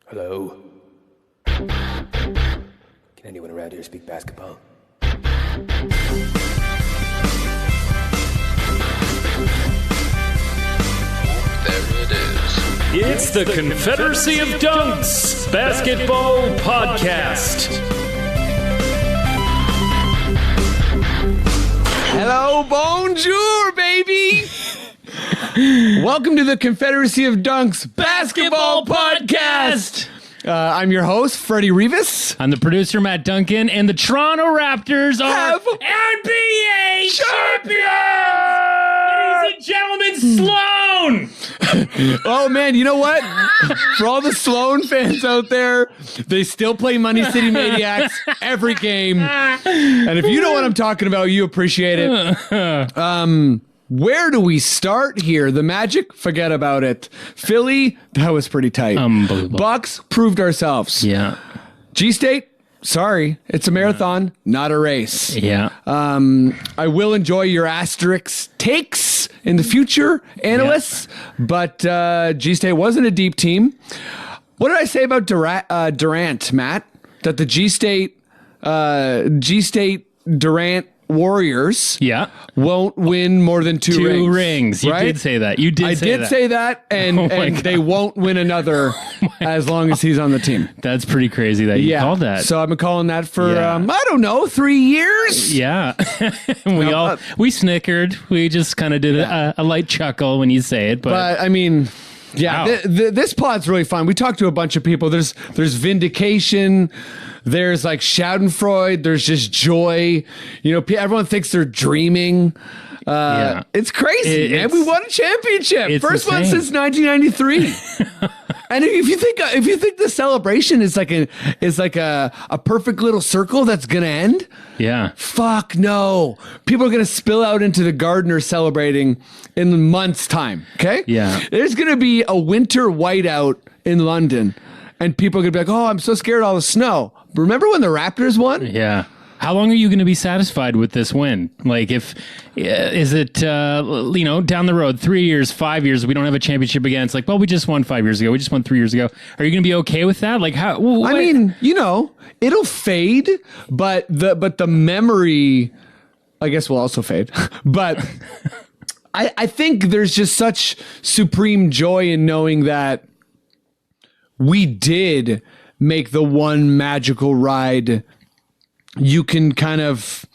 Hello? Can anyone around here speak basketball? There it is. It's the Confederacy of Dunks Basketball Podcast. Hello, bonjour, baby. Welcome to the Confederacy of Dunks Basketball Podcast. I'm your host, Freddie Rivas. I'm the producer, Matt Duncan, and the Toronto Raptors are NBA champions! Ladies and gentlemen, Sloan! Oh, man, you know what? For all the Sloan fans out there, they still play Money City Maniacs every game. And if you know what I'm talking about, you appreciate it. Where do we start here? The Magic? Forget about it. Philly? That was pretty tight. Unbelievable. Bucks? Proved ourselves. Yeah. G-State? Sorry. It's a marathon, not a race. Yeah. I will enjoy your asterisk takes in the future, analysts, but G-State wasn't a deep team. What did I say about Durant, Matt? That the G-State Durant Warriors won't win more than two rings. You right? did say that. You did say that. I did say that, and they won't win another as long as he's on the team. That's pretty crazy that you called that. So I've been calling that for, I don't know, 3 years? Yeah. We snickered. We just kind of did a light chuckle when you say it. But I mean... Yeah, wow. This pod's really fun. We talked to a bunch of people. There's vindication. There's like Schadenfreude. There's just joy. You know, everyone thinks they're dreaming. It's crazy, man. We won a championship. First one since 1993. And if you think the celebration is like a perfect little circle that's gonna end, fuck no. People are gonna spill out into the Gardener celebrating in months' time. Okay, there's gonna be a winter whiteout in London, and people are gonna be like, "Oh, I'm so scared of all the snow." Remember when the Raptors won? Yeah. How long are you going to be satisfied with this win? Like, is it down the road, 3 years, 5 years, we don't have a championship again? It's like, well, we just won 5 years ago. We just won 3 years ago. Are you going to be okay with that? Like, how? I mean, it'll fade, but the memory, I guess, will also fade. But I think there's just such supreme joy in knowing that we did make the one magical ride you can kind of,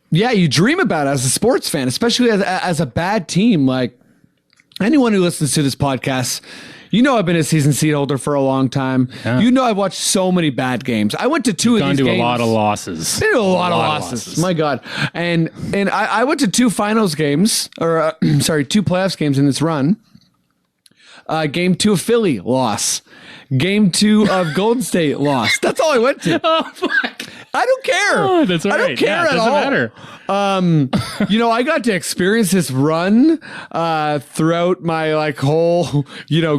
you dream about as a sports fan, especially as a bad team. Like anyone who listens to this podcast, I've been a season seat holder for a long time. Yeah. I've watched so many bad games. I went to two of these games. Gone to a lot of losses. Been to a lot of losses. My God. And I went to two finals games, or two playoffs games in this run. Game 2 of Philly, loss. Game 2 of Golden State, lost. That's all I went to. Oh, fuck. I don't care. Oh, that's all right. I don't care at all. It doesn't matter. I got to experience this run throughout my whole,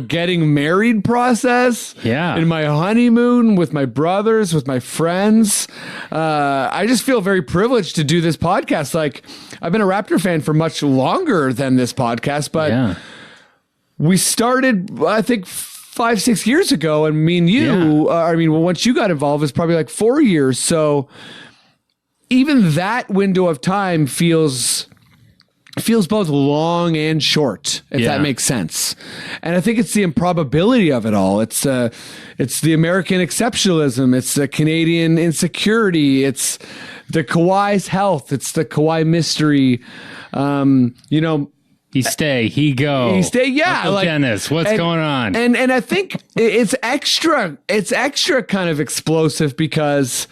getting married process. Yeah. In my honeymoon with my brothers, with my friends. I just feel very privileged to do this podcast. Like, I've been a Raptor fan for much longer than this podcast, but we started, I think, 5-6 years ago, and me and you, once you got involved, it's probably like 4 years. So even that window of time feels both long and short, if that makes sense. And I think it's the improbability of it all. It's the American exceptionalism. It's the Canadian insecurity. It's the Kawhi's health. It's the Kawhi mystery. He stay, he go. He stay, Uncle Dennis, what's going on? And I think it's extra kind of explosive because,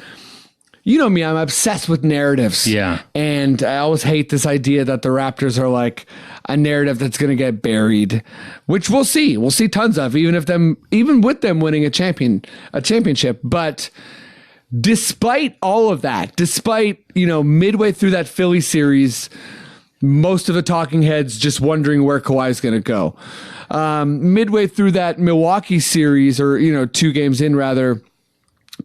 you know me, I'm obsessed with narratives. Yeah. And I always hate this idea that the Raptors are like a narrative that's going to get buried, which we'll see. We'll see tons of, even with them winning a championship. But despite all of that, midway through that Philly series, most of the talking heads just wondering where Kawhi's going to go. Midway through that Milwaukee series, or 2 games in rather,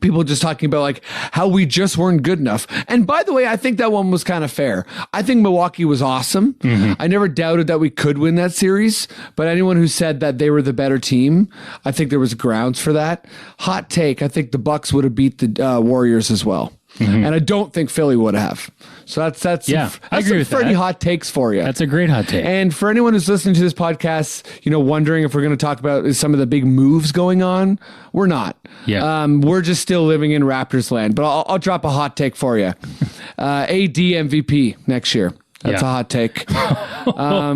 people just talking about like how we just weren't good enough. And by the way, I think that one was kind of fair. I think Milwaukee was awesome. I never doubted that we could win that series, but anyone who said that they were the better team, I think there was grounds for that. Hot take, I think the Bucks would have beat the Warriors as well. And I don't think Philly would have. So that's I agree some with Freddie that. hot takes for you. That's a great hot take. And for anyone who's listening to this podcast, wondering if we're going to talk about some of the big moves going on, we're not. Yeah. We're just still living in Raptors land. But I'll drop a hot take for you. AD MVP next year. That's a hot take. I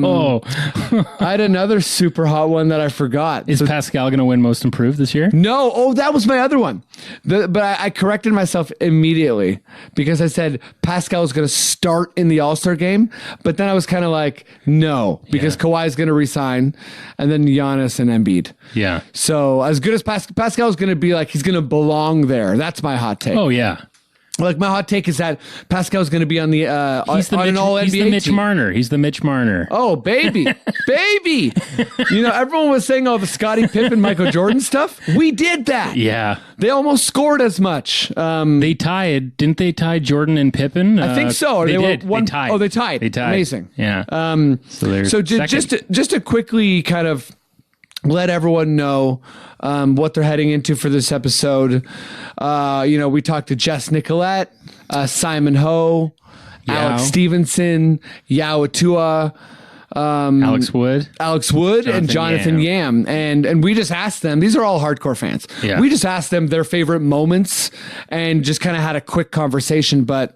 had another super hot one that I forgot. Is Pascal going to win Most Improved this year? No. Oh, that was my other one. But I corrected myself immediately because I said Pascal was going to start in the All-Star game. But then I was kind of like, no, because Kawhi is going to resign and then Giannis and Embiid. Yeah. So as good as Pascal is going to be, like, he's going to belong there. That's my hot take. Oh, yeah. Like, my hot take is that Pascal's going to be on the He's the Mitch Marner. He's the Mitch Marner. Oh, baby. Baby. Everyone was saying all the Scottie Pippen, Michael Jordan stuff. We did that. Yeah. They almost scored as much. They tied. Didn't they tie Jordan and Pippen? I think so. They were did. They tied. Oh, they tied. They tied. Amazing. Yeah. So just to quickly kind of let everyone know what they're heading into for this episode. We talked to Jess Nicolette, Simon Ho, Alex Stephenson, Yaw Attuah, Alex Wood, and Jonathan Yam. And we just asked them, these are all hardcore fans. Yeah. We just asked them their favorite moments and just kind of had a quick conversation. But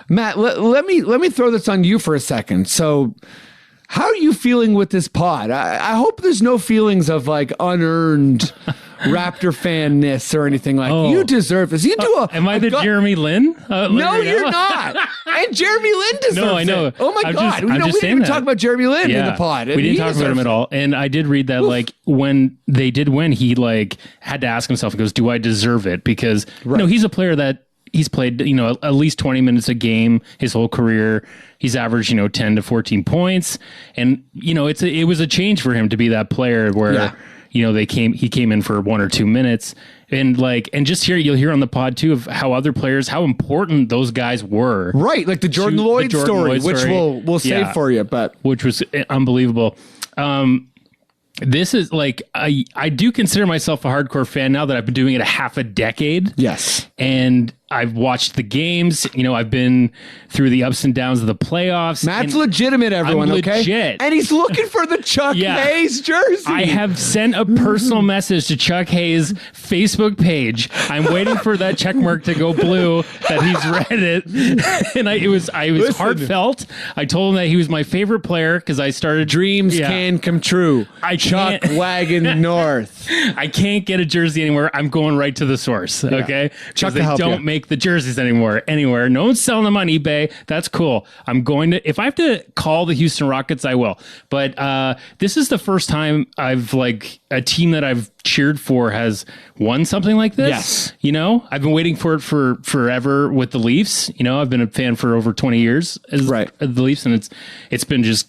Matt, let me throw this on you for a second. So how are you feeling with this pod? I hope there's no feelings of like unearned Raptor fanness or anything like. You deserve this. You do Am I the Jeremy Lin? No, you're not. And Jeremy Lin deserves it. No, I know. It. Oh my God. I'm just we saying didn't even talk about Jeremy Lin in the pod. We didn't talk about him at all. And I did read that like when they did win, he like had to ask himself, he goes, do I deserve it? Because he's a player that he's played, at least 20 minutes a game his whole career. He's averaged, 10 to 14 points. And, it was a change for him to be that player where, he came in for 1 or 2 minutes. And just you'll hear on the pod too of how other players, how important those guys were. Right. Like the Jordan Lloyd story, which we'll save for you, but which was unbelievable. This is like, I do consider myself a hardcore fan now that I've been doing it a half a decade. Yes. And I've watched the games. I've been through the ups and downs of the playoffs. Matt's legitimate, everyone, I'm okay? Legit. And he's looking for the Chuck Hayes jersey. I have sent a personal message to Chuck Hayes' Facebook page. I'm waiting for that check mark to go blue that he's read it. And I was heartfelt. I told him that he was my favorite player because I started... Dreams can come true. Chuck Wagon North. I can't get a jersey anywhere. I'm going right to the source, okay? Chuck, they don't make the jerseys anywhere. No one's selling them on eBay. That's cool. I'm going to, if I have to call the Houston Rockets, I will. But this is the first time I've a team that I've cheered for has won something like this. Yes. I've been waiting for it for forever with the Leafs. I've been a fan for over 20 years of the Leafs, and it's been just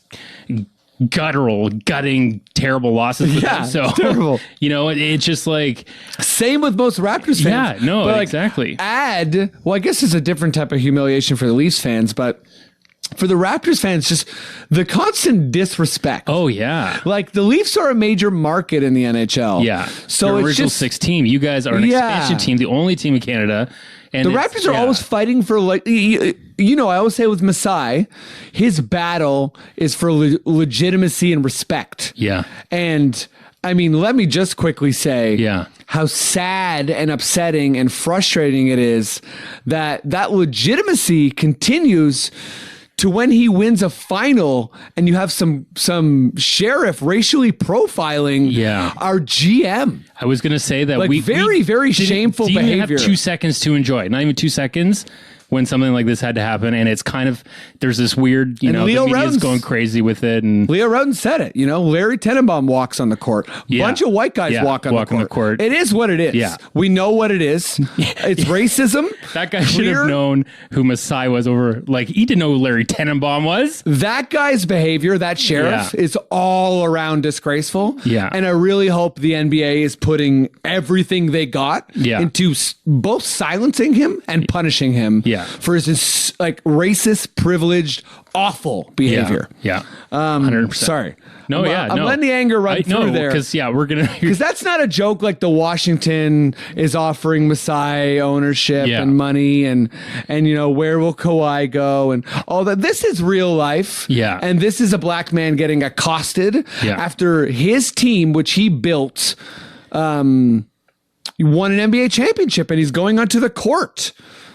gutting, terrible losses with them. So terrible. It's just like same with most Raptors fans. Yeah, no, but exactly. I guess it's a different type of humiliation for the Leafs fans, but for the Raptors fans, just the constant disrespect. Oh yeah, like the Leafs are a major market in the NHL. Yeah, so the it's original just 6 team. You guys are an expansion team, the only team in Canada. And the Raptors are always fighting for, I always say with Masai, his battle is for legitimacy and respect. Yeah. And I mean, let me just quickly say how sad and upsetting and frustrating it is that legitimacy continues to when he wins a final and you have some sheriff racially profiling our GM. I was going to say that very shameful didn't behavior. Have 2 seconds to enjoy. Not even 2 seconds. when something like this had to happen. And it's kind of, there's this weird, the Leo media's Rowden's going crazy with it. And Leo Rowden said it. Larry Tenenbaum walks on the court. Bunch of white guys walk on the court. It is what it is. Yeah. We know what it is. It's racism. That guy should have known who Masai was over. Like, he didn't know who Larry Tenenbaum was. That guy's behavior, that sheriff, is all around disgraceful. Yeah. And I really hope the NBA is putting everything they got into both silencing him and punishing him for his racist, privileged, awful behavior. Yeah. 100%. Sorry. No, I'm letting the anger run through there. Because that's not a joke like the Washington is offering Masai ownership and money and where will Kawhi go and all that. This is real life. Yeah. And this is a black man getting accosted after his team, which he built, won an NBA championship and he's going onto the court.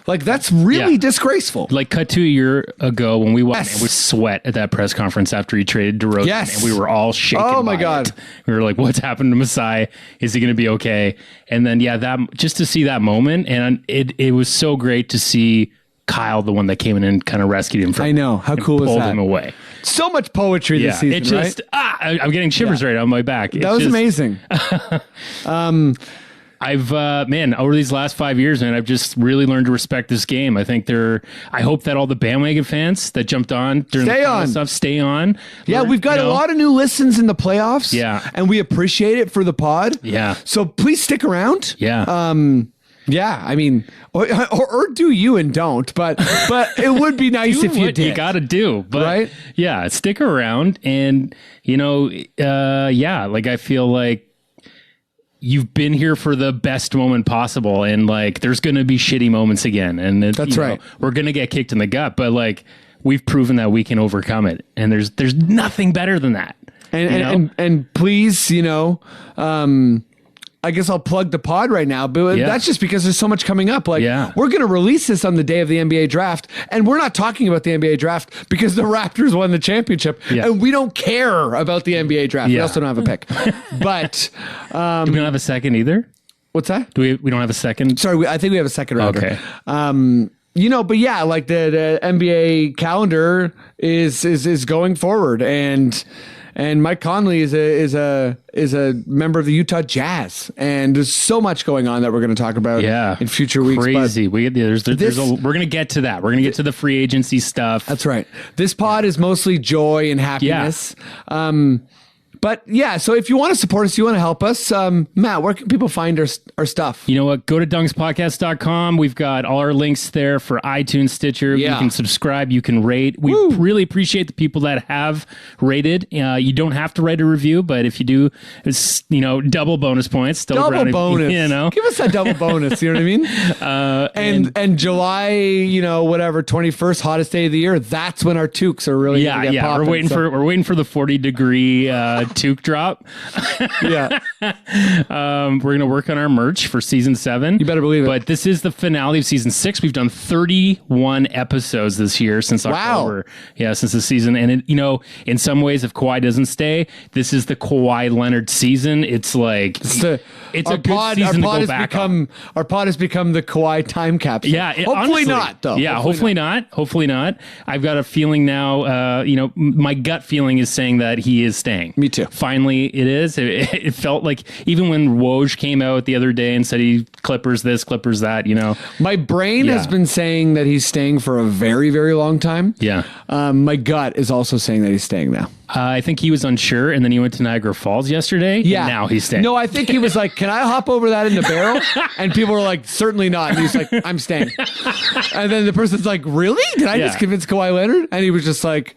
Like, that's really disgraceful. Like, cut to a year ago when we watched, and we sweat at that press conference after he traded DeRozan. Yes. And we were all shaken. Oh, my God. We were like, what's happened to Masai? Is he going to be okay? And then, that just to see that moment, and it was so great to see Kyle, the one that came in and kind of rescued him from. I know. How cool is that? Pulled him away. So much poetry this season, it just, right? I'm getting shivers right on my back. That was amazing. I've, over these last 5 years, man, I've just really learned to respect this game. I think I hope that all the bandwagon fans that jumped on during the stuff stay on. Yeah, we've got a lot of new listens in the playoffs. Yeah. And we appreciate it for the pod. Yeah. So please stick around. Yeah. I mean, or do you and don't, but it would be nice if you did. You got to do, but right? Yeah, stick around and, I feel like you've been here for the best moment possible, and there's going to be shitty moments again, and that's right. We're going to get kicked in the gut, but we've proven that we can overcome it, and there's nothing better than that. And please, I guess I'll plug the pod right now, but that's just because there's so much coming up. We're going to release this on the day of the NBA draft, and we're not talking about the NBA draft because the Raptors won the championship, and we don't care about the NBA draft. We also don't have a pick. But do we not have a second either? What's that? We don't have a second? Sorry, I think we have a second rounder. Okay. But the NBA calendar is going forward, and Mike Conley is a member of the Utah Jazz, and there's so much going on that we're going to talk about in future weeks. Crazy. We're going to get to that. We're going to get to the free agency stuff. That's right. This pod is mostly joy and happiness. But so if you want to support us, you want to help us, Matt, where can people find our stuff? You know what? Go to dunkspodcast.com. We've got all our links there for iTunes, Stitcher. You can subscribe. You can rate. We really appreciate the people that have rated. You don't have to write a review, but if you do, it's, double bonus points. Double bonus. Give us that double bonus. You know what I mean? And July, 21st, hottest day of the year. That's when our toques are really going to get popping. We're waiting for the 40-degree toque drop. We're going to work on our merch for season 7. You better believe it. But this is the finale of season 6. We've done 31 episodes this year since October. Yeah, since the season. And in some ways, if Kawhi doesn't stay, this is the Kawhi Leonard season. It's like it's a good season to go back on. Our pod has become the Kawhi time capsule. Yeah, hopefully honestly, not though. Yeah, hopefully not. Hopefully not. I've got a feeling now. My gut feeling is saying that he is staying. Me too. Finally, it is. It felt like even when Woj came out the other day and said he Clippers this, Clippers that, My brain has been saying that he's staying for a very, very long time. Yeah. My gut is also saying that he's staying now. I think he was unsure, and then he went to Niagara Falls yesterday. Yeah. And now he's staying. No, I think he was like, can I hop over that in the barrel? And people were like, certainly not. And he's like, I'm staying. And then the person's like, really? Did I just convince Kawhi Leonard? And he was just like...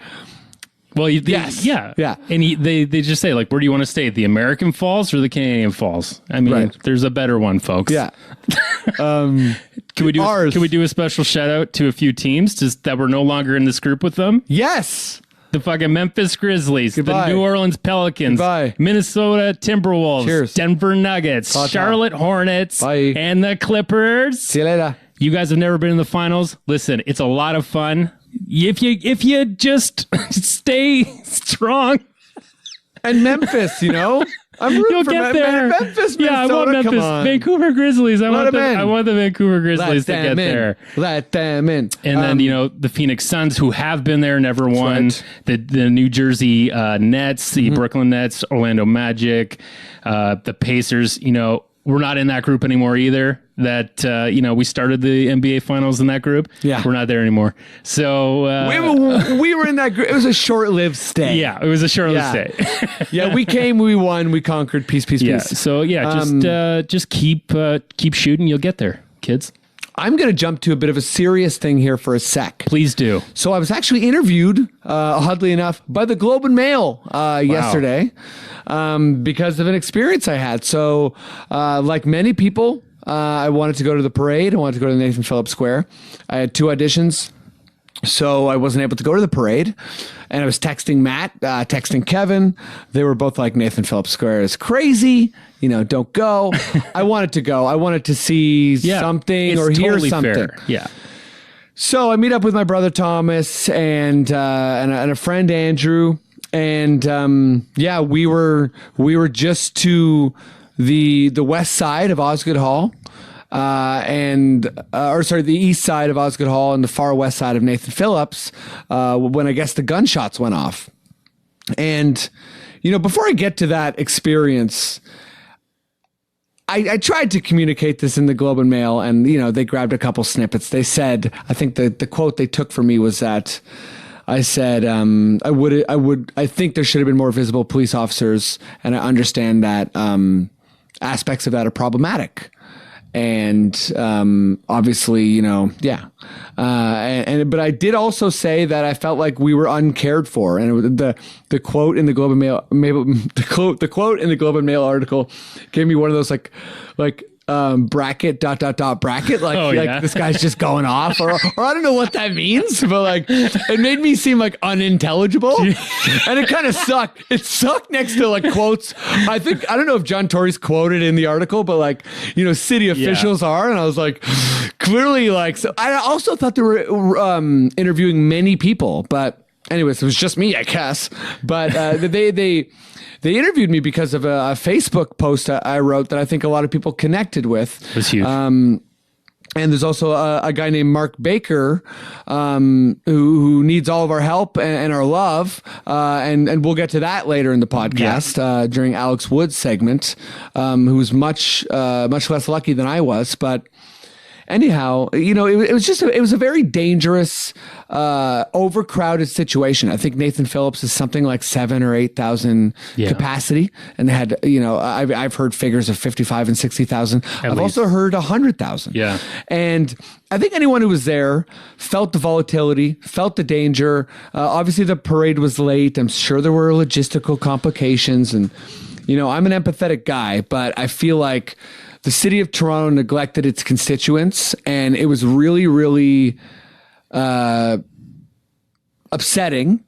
Well, yes. Yeah. And they just say, where do you want to stay? The American Falls or the Canadian Falls? I mean, there's a better one, folks. Yeah. Can we do a special shout out to a few teams just that we're no longer in this group with them? Yes. The fucking Memphis Grizzlies, Goodbye. the New Orleans Pelicans, Goodbye. Minnesota Timberwolves, Cheers. Denver Nuggets, Charlotte Hornets, Bye. and the Clippers. See you later. You guys have never been in the finals. Listen, it's a lot of fun. If you just stay strong. And Memphis, I'm rooting You'll for get there. Memphis, yeah, I want Minnesota. Come Memphis. on. Vancouver Grizzlies. I want the Vancouver Grizzlies to get in. there. Let them in. And then, the Phoenix Suns, who have been there, never won. right. The New Jersey Nets, the Brooklyn Nets, Orlando Magic, the Pacers, we're not in that group anymore either. That, we started the NBA Finals in that group. Yeah. We're not there anymore. So we were in that group. It was a short-lived stay. yeah, it was a short-lived stay. Yeah, we came, we won, we conquered. Peace, peace, Yeah. peace. So just keep shooting. You'll get there, kids. I'm going to jump to a bit of a serious thing here for a sec. Please do. So I was actually interviewed, oddly enough, by the Globe and Mail yesterday because of an experience I had. So like many people, I wanted to go to the parade. I wanted to go to Nathan Phillips Square. I had 2 auditions. So I wasn't able to go to the parade, and I was texting Matt, texting Kevin. They were both like, Nathan Phillips Square is crazy. Don't go. I wanted to go. I wanted to see something or hear totally something. fair. Yeah. So I meet up with my brother Thomas and a friend Andrew, and we were just to the west side of Osgood Hall. The east side of Osgood Hall and the far west side of Nathan Phillips, when I guess the gunshots went off. And, before I get to that experience, I tried to communicate this in the Globe and Mail, and, they grabbed a couple snippets. They said, I think the quote they took from me was that I said, I think there should have been more visible police officers, and I understand that, aspects of that are problematic. And obviously, but I did also say that I felt like we were uncared for, and the quote in the Globe and Mail, the quote in the Globe and Mail article gave me one of those like bracket ... bracket like this guy's just going off or I don't know what that means, but it made me seem like unintelligible and it kind of sucked. It sucked next to quotes. I don't know if John Tory's quoted in the article, but city officials are, and I was like, clearly so I also thought they were interviewing many people, but anyways, it was just me, I guess. But they interviewed me because of a Facebook post I wrote that I think a lot of people connected with. It was huge. And there's also a guy named Mark Baker who needs all of our help and our love. And we'll get to that later in the podcast during Alex Wood's segment, who was much less lucky than I was. But anyhow, it was a very dangerous, overcrowded situation. I think Nathan Phillips is something like 7,000 or 8,000 capacity, and they had, I've heard figures of 55 and 60,000. I've also heard 100,000. Yeah, and I think anyone who was there felt the volatility, felt the danger. Obviously, the parade was late. I'm sure there were logistical complications, and I'm an empathetic guy, but I feel like the city of Toronto neglected its constituents, and it was really, really upsetting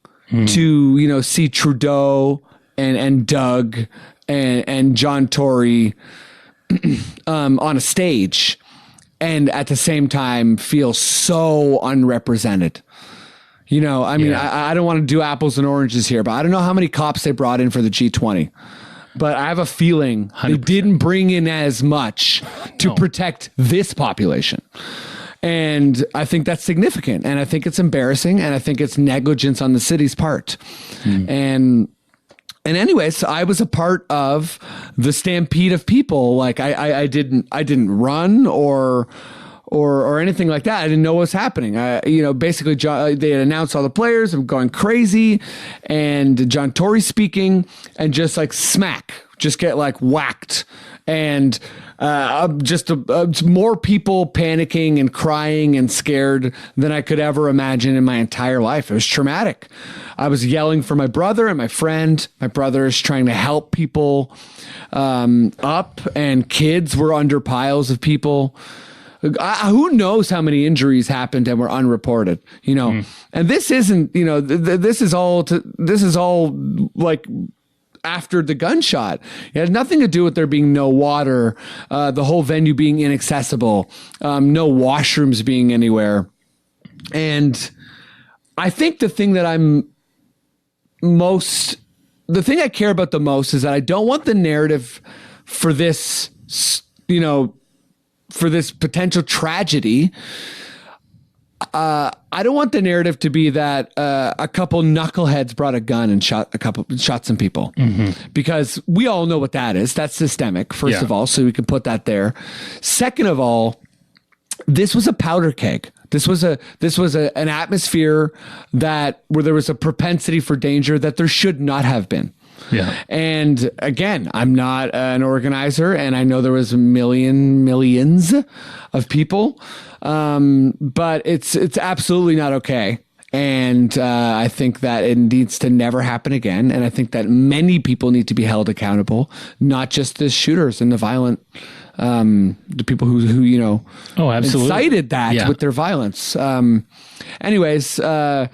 to see Trudeau and Doug and John Tory on a stage, and at the same time feel so unrepresented. I don't want to do apples and oranges here, but I don't know how many cops they brought in for the G20. But I have a feeling 100%. They didn't bring in as much to protect this population. And I think that's significant. And I think it's embarrassing. And I think it's negligence on the city's part. And anyways, I was a part of the stampede of people. I didn't run or anything like that. I didn't know what was happening. Basically, they had announced all the players. I'm going crazy, and John Tory speaking, and just just get whacked, and more people panicking and crying and scared than I could ever imagine in my entire life. It was traumatic. I was yelling for my brother and my friend. My brother is trying to help people up, and kids were under piles of people. Who knows how many injuries happened and were unreported, and this isn't, this is all after the gunshot. It has nothing to do with there being no water, the whole venue being inaccessible, no washrooms being anywhere. And I think the thing that I'm most the thing I care about the most is that I don't want the narrative for this, for this potential tragedy. I don't want the narrative to be that a couple knuckleheads brought a gun and shot some people, because we all know what that is. That's systemic, first of all, so we can put that there. Second of all, this was a powder keg. This was an atmosphere where there was a propensity for danger that there should not have been. Yeah. And again, I'm not an organizer, and I know there was millions of people, but it's absolutely not okay. And I think that it needs to never happen again. And I think that many people need to be held accountable, not just the shooters and the violent, the people who incited that with their violence. Anyways, my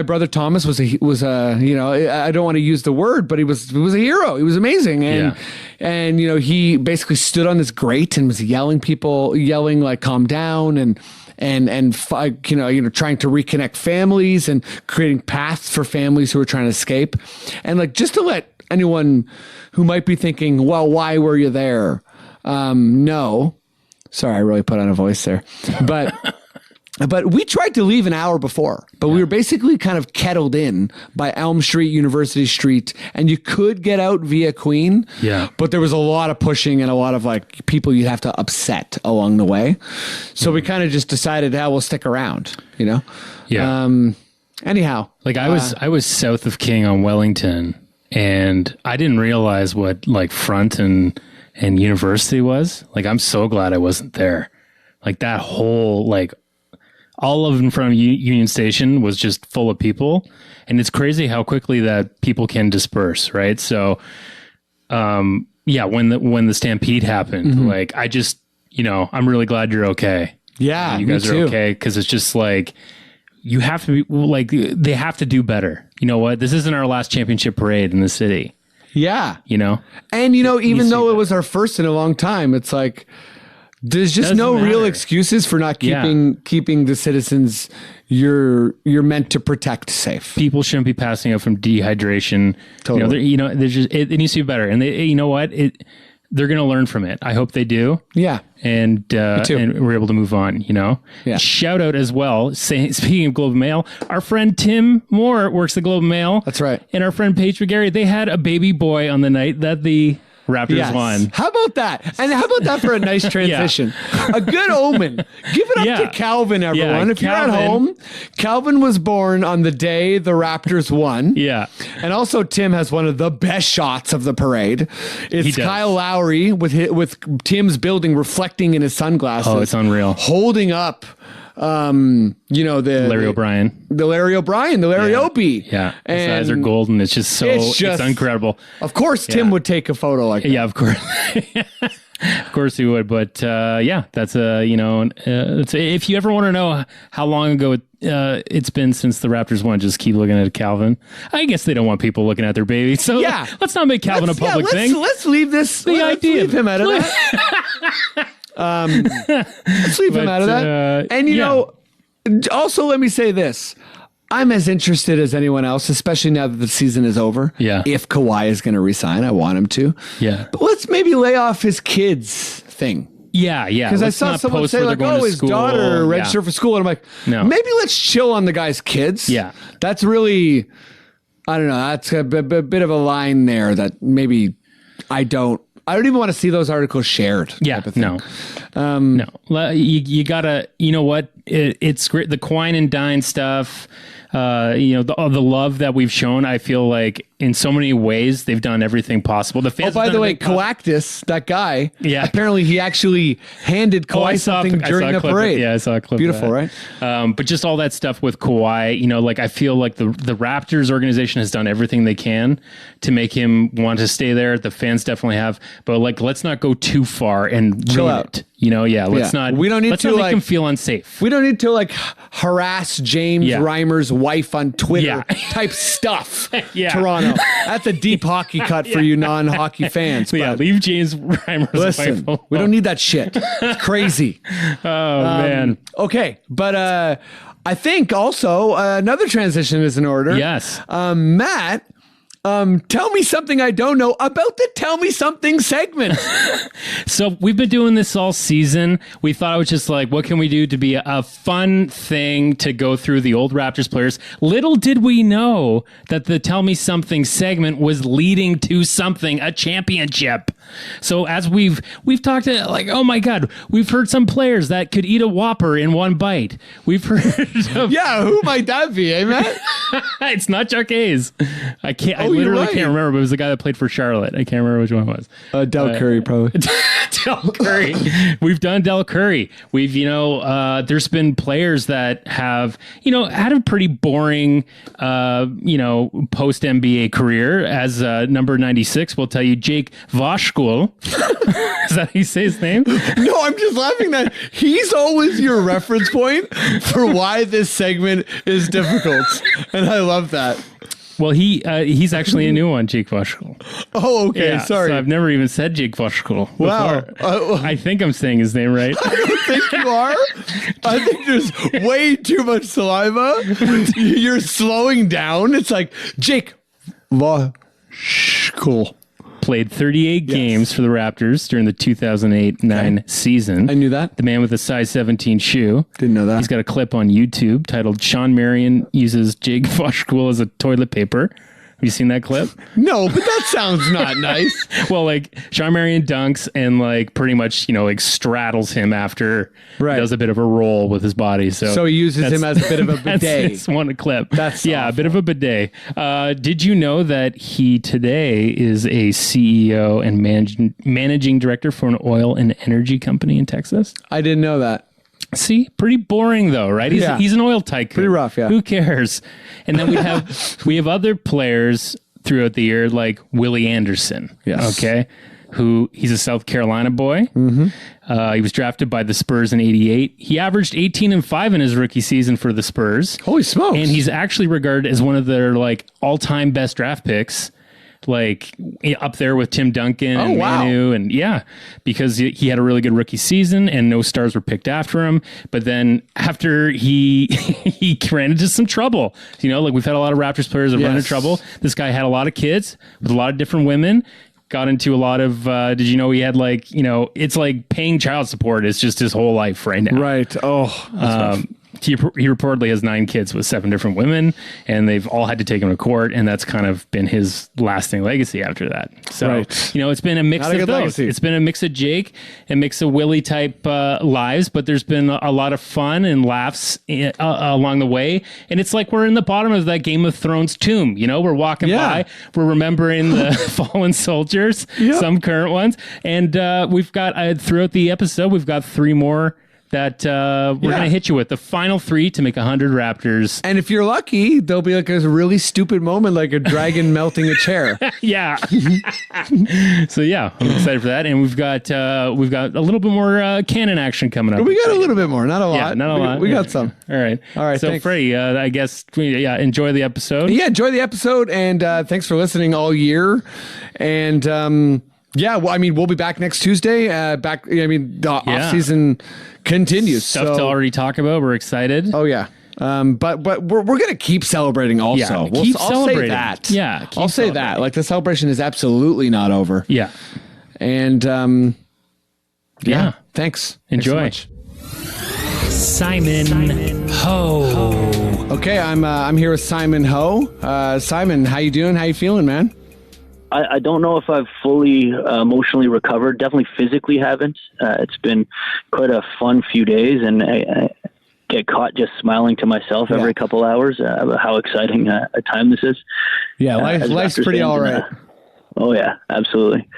brother Thomas was I don't want to use the word, but he was a hero. He was amazing. And he basically stood on this grate and was yelling like, calm down, and trying to reconnect families and creating paths for families who are trying to escape. And like, just to let anyone who might be thinking, well, why were you there? No, sorry, I really put on a voice there, but we tried to leave an hour before, but we were basically kind of kettled in by Elm Street, University Street, and you could get out via Queen. Yeah. But there was a lot of pushing and a lot of like people you'd have to upset along the way. So we kind of just decided, we'll stick around, Yeah. Anyhow. Like I was south of King on Wellington, and I didn't realize what like Front and University was. Like, I'm so glad I wasn't there. Like that whole, like, all of in front of Union Station was just full of people, and it's crazy how quickly that people can disperse, right? So, when the stampede happened, like I just, I'm really glad you're okay. Yeah, you guys are okay, because it's just like you have to be like they have to do better. You know what? This isn't our last championship parade in the city. Yeah, and even though it was our first in a long time, it's like. There's just no real excuses for not keeping the citizens you're meant to protect safe. People shouldn't be passing out from dehydration. Totally. There's just it needs to be better. And they, they're going to learn from it. I hope they do. Yeah. And we're able to move on, Yeah. Shout out as well. Speaking of Globe and Mail, our friend Tim Moore works the Globe and Mail. That's right. And our friend Paige McGarry, they had a baby boy on the night that the Raptors won. How about that? And how about that for a nice transition? A good omen. Give it up to Calvin, everyone. If Calvin, you're at home, Calvin was born on the day the Raptors won. Yeah. And also Tim has one of the best shots of the parade. It's Kyle Lowry with Tim's building reflecting in his sunglasses. Oh, it's unreal. Holding up the Larry O'Brien, the Larry Opie. Yeah. His eyes are golden. It's just it's incredible. Of course, Tim would take a photo like that. Yeah, of course. Of course he would. But that's if you ever want to know how long ago it's been since the Raptors won, just keep looking at Calvin. I guess they don't want people looking at their baby. So let's not make Calvin a public thing. Let's leave this. Let's leave him out of that. Let's leave him out of that. And also let me say this. I'm as interested as anyone else, especially now that the season is over. Yeah. If Kawhi is going to resign, I want him to. Yeah. But let's maybe lay off his kids thing. Yeah. Because I saw someone say like, his daughter registered for school. And I'm like, no. Maybe let's chill on the guy's kids. Yeah. That's really, I don't know. That's a bit of a line there that maybe I don't even want to see those articles shared. Yeah, no. You gotta, you know what? It's great. The Quine and Dine stuff, the love that we've shown, I feel like in so many ways they've done everything possible. The fans. Oh, by the way, Coactus, that guy. Yeah. Apparently, he actually handed Kawhi something during the parade. I saw a clip. Beautiful, right? But just all that stuff with Kawhi, I feel like the Raptors organization has done everything they can to make him want to stay there. The fans definitely have, but let's not go too far and chill ruin out. It. Let's not. We don't need to make him feel unsafe. We don't need to harass James Reimer's wife on Twitter type stuff. Toronto. That's a deep hockey cut for you non-hockey fans. But leave James Reimer's wife alone. We don't need that shit. It's crazy. Man. Okay, but I think also another transition is in order. Yes. Matt, Tell me something I don't know about the Tell Me Something segment. So we've been doing this all season. We thought it was just like, what can we do to be a fun thing to go through the old Raptors players? Little did we know that the Tell Me Something segment was leading to something, a championship. So as we've talked to, like, oh my God, we've heard some players that could eat a Whopper in one bite. We've heard of, Yeah, who might that be, eh, man? it's not Chuck Hayes. I literally can't remember, but it was the guy that played for Charlotte. I can't remember which one it was. Del Curry, probably. Del Curry. We've done Del Curry. We've, there's been players that have, had a pretty boring, post NBA career. As number 96 will tell you, Jake Voshkul. Is that how you say his name? No, I'm just laughing that he's always your reference point for why this segment is difficult. And I love that. Well, he's actually a new one, Jake Voshkul. Oh, okay. Yeah, Sorry. So I've never even said Jake Voshkul before. Wow. I think I'm saying his name right. I don't think you are. I think there's way too much saliva. You're slowing down. It's like Jake Voshkul. Played 38 games for the Raptors during the 2008-9 season. I knew that. The man with the size 17 shoe. Didn't know that. He's got a clip on YouTube titled Sean Marion uses Jake Voshkul as a toilet paper. Have you seen that clip? No, but that sounds not nice. Well, like Sean Marion dunks and like pretty much, straddles him after he does a bit of a roll with his body. So he uses him as a bit of a bidet. That's one clip. That's awful. A bit of a bidet. Did you know that he today is a CEO and managing director for an oil and energy company in Texas? I didn't know that. See, pretty boring though, right? He's an oil tycoon. Pretty rough, yeah. Who cares? And then we have other players throughout the year like Willie Anderson. Yes. Okay. He's a South Carolina boy. Mm-hmm. He was drafted by the Spurs in '88. He averaged 18 and 5 in his rookie season for the Spurs. Holy smokes. And he's actually regarded as one of their like all-time best draft picks. Like up there with Tim Duncan and Manu, and because he had a really good rookie season and no stars were picked after him. But then after he ran into some trouble, like we've had a lot of Raptors players that run into trouble. This guy had a lot of kids with a lot of different women. Got into a lot of, did you know he had it's like paying child support is just his whole life right now. Right. Oh, he reportedly has 9 kids with 7 different women, and they've all had to take him to court, and that's kind of been his lasting legacy after that. So, it's been a mix of those. Legacy. It's been a mix of Jake, a mix of Willie type lives, but there's been a lot of fun and laughs along the way, and it's like we're in the bottom of that Game of Thrones tomb. We're walking by, we're remembering the fallen soldiers, some current ones, and we've got, throughout the episode, we've got 3 more that we're going to hit you with. The final 3 to make 100 Raptors. And if you're lucky, there'll be like a really stupid moment, like a dragon melting a chair. Yeah. So I'm excited for that. And we've got a little bit more canon action coming up. We got a little bit more, not a lot. Yeah, not a lot. We got some. All right. So thanks. Freddie, I guess, enjoy the episode. Yeah, enjoy the episode. And thanks for listening all year. And, we'll be back next Tuesday. The off season continues. Stuff to already talk about. We're excited. Oh yeah. But we're gonna keep celebrating also. Yeah, I'll say that. Yeah, I'll say that. Like the celebration is absolutely not over. Yeah. And thanks. Enjoy. Thanks so Simon Ho. Okay, I'm here with Simon Ho. Simon, how you doing? How you feeling, man? I don't know if I've fully emotionally recovered. Definitely physically haven't. It's been quite a fun few days, and I get caught just smiling to myself every couple hours about how exciting a time this is. Yeah, life's pretty all right. Oh yeah, absolutely.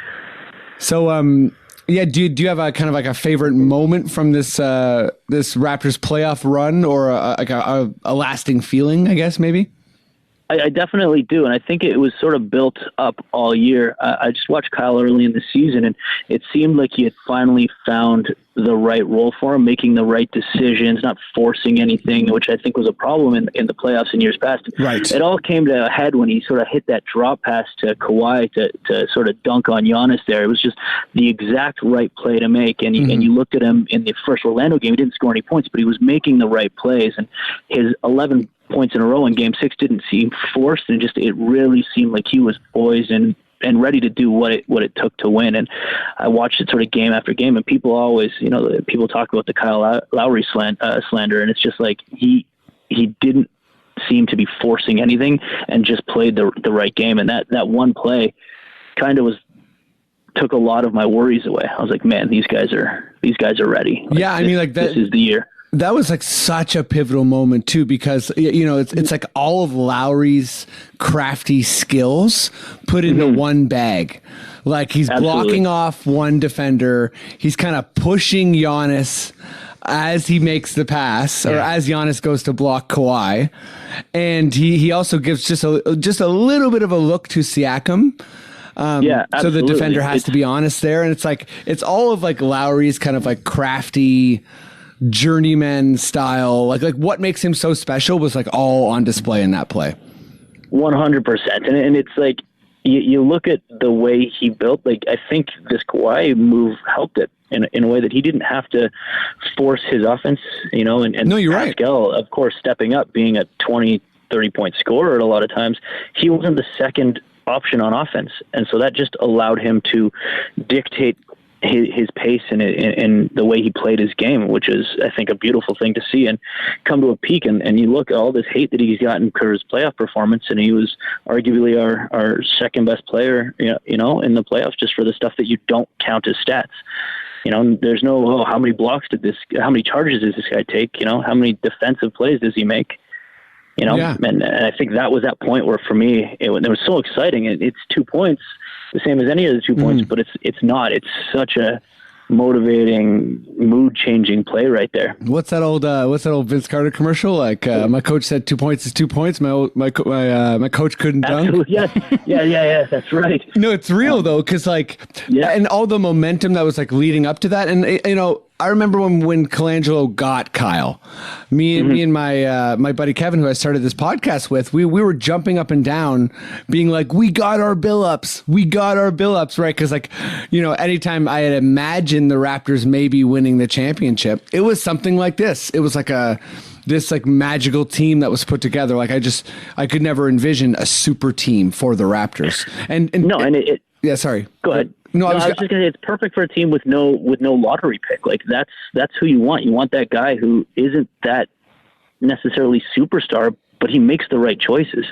So, do you have a kind of like a favorite moment from this this Raptors playoff run, or a lasting feeling? I guess maybe. I definitely do, and I think it was sort of built up all year. I just watched Kyle early in the season, and it seemed like he had finally found the right role for him, making the right decisions, not forcing anything, which I think was a problem in the playoffs in years past. Right. It all came to a head when he sort of hit that drop pass to Kawhi to sort of dunk on Giannis there. It was just the exact right play to make, and you looked at him in the first Orlando game, he didn't score any points, but he was making the right plays, and his 11 points in a row in Game 6 didn't seem forced, and it really seemed like he was poised and ready to do what it took to win. And I watched it sort of game after game, and people always, people talk about the Kyle Lowry slander, and it's just like he didn't seem to be forcing anything and just played the right game. And that one play kind of took a lot of my worries away. I was like, man, these guys are ready. Like, yeah, I mean, like this is the year. That was like such a pivotal moment too, because it's like all of Lowry's crafty skills put into one bag. Like he's blocking off one defender, he's kind of pushing Giannis as he makes the pass, or as Giannis goes to block Kawhi, and he also gives just a little bit of a look to Siakam. So the defender has to be honest there, and it's all of like Lowry's kind of like crafty journeyman style, like what makes him so special was like all on display in that play. 100%. And it's like you look at the way he built, like I think this Kawhi move helped it in a way that he didn't have to force his offense, and no, you're Pascal, right. Of course, stepping up, being a 20-30 point scorer at a lot of times, he wasn't the second option on offense, and so that just allowed him to dictate his pace and the way he played his game, which is, I think, a beautiful thing to see and come to a peak. And you look at all this hate that he's gotten for his playoff performance, and he was arguably our second best player, in the playoffs, just for the stuff that you don't count as stats. There's no, how many how many charges does this guy take? How many defensive plays does he make? And I think that was that point where, for me, it was so exciting. It's 2 points, the same as any of the 2 points, but it's not. It's such a motivating, mood-changing play right there. What's that old Vince Carter commercial? Like my coach said 2 points is 2 points. My coach couldn't dunk. Yeah, that's right. No, it's real though, because and all the momentum that was like leading up to that, and I remember when Colangelo got Kyle, me and my buddy Kevin, who I started this podcast with, we were jumping up and down, being like, we got our Billups, right? Because anytime I had imagined the Raptors maybe winning the championship, it was something like this. It was like this magical team that was put together. Like I could never envision a super team for the Raptors. Yeah, sorry. Go ahead. I was just going to say, it's perfect for a team with no lottery pick. Like that's who you want. You want that guy who isn't that necessarily superstar, but he makes the right choices.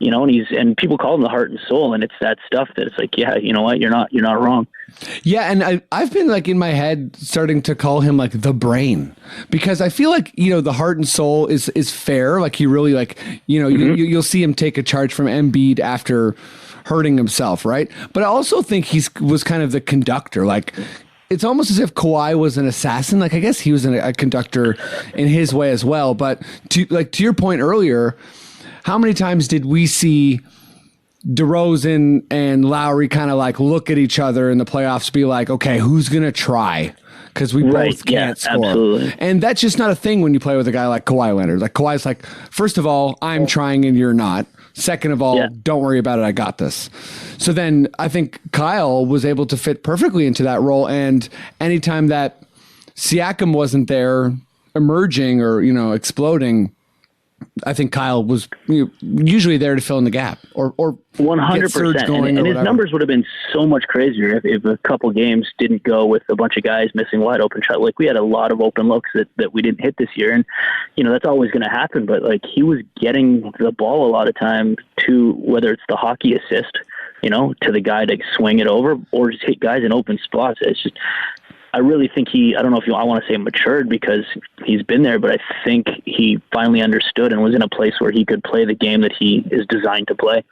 And people call him the heart and soul, and it's that stuff that it's like, yeah, you know what, you're not wrong. Yeah, and I've been like in my head starting to call him like the brain, because I feel like the heart and soul is fair. Like he really you'll see him take a charge from Embiid after hurting himself, right? But I also think he was kind of the conductor. Like it's almost as if Kawhi was an assassin. Like I guess he was a conductor in his way as well. But to your point earlier, how many times did we see DeRozan and Lowry kind of like look at each other in the playoffs, be like, okay, who's gonna try? Because we both can't score. Absolutely. And that's just not a thing when you play with a guy like Kawhi Leonard. Like Kawhi's like, first of all, I'm trying and you're not. Second of all, don't worry about it. I got this. So then I think Kyle was able to fit perfectly into that role. And anytime that Siakam wasn't there emerging or, exploding, I think Kyle was usually there to fill in the gap or 100%. And his numbers would have been so much crazier if a couple games didn't go with a bunch of guys missing wide open shots. Like we had a lot of open looks that we didn't hit this year. And, that's always going to happen. But like he was getting the ball a lot of time to, whether it's the hockey assist, to the guy to swing it over or just hit guys in open spots. It's just, I really think I don't know if I want to say matured because he's been there, but I think he finally understood and was in a place where he could play the game that he is designed to play.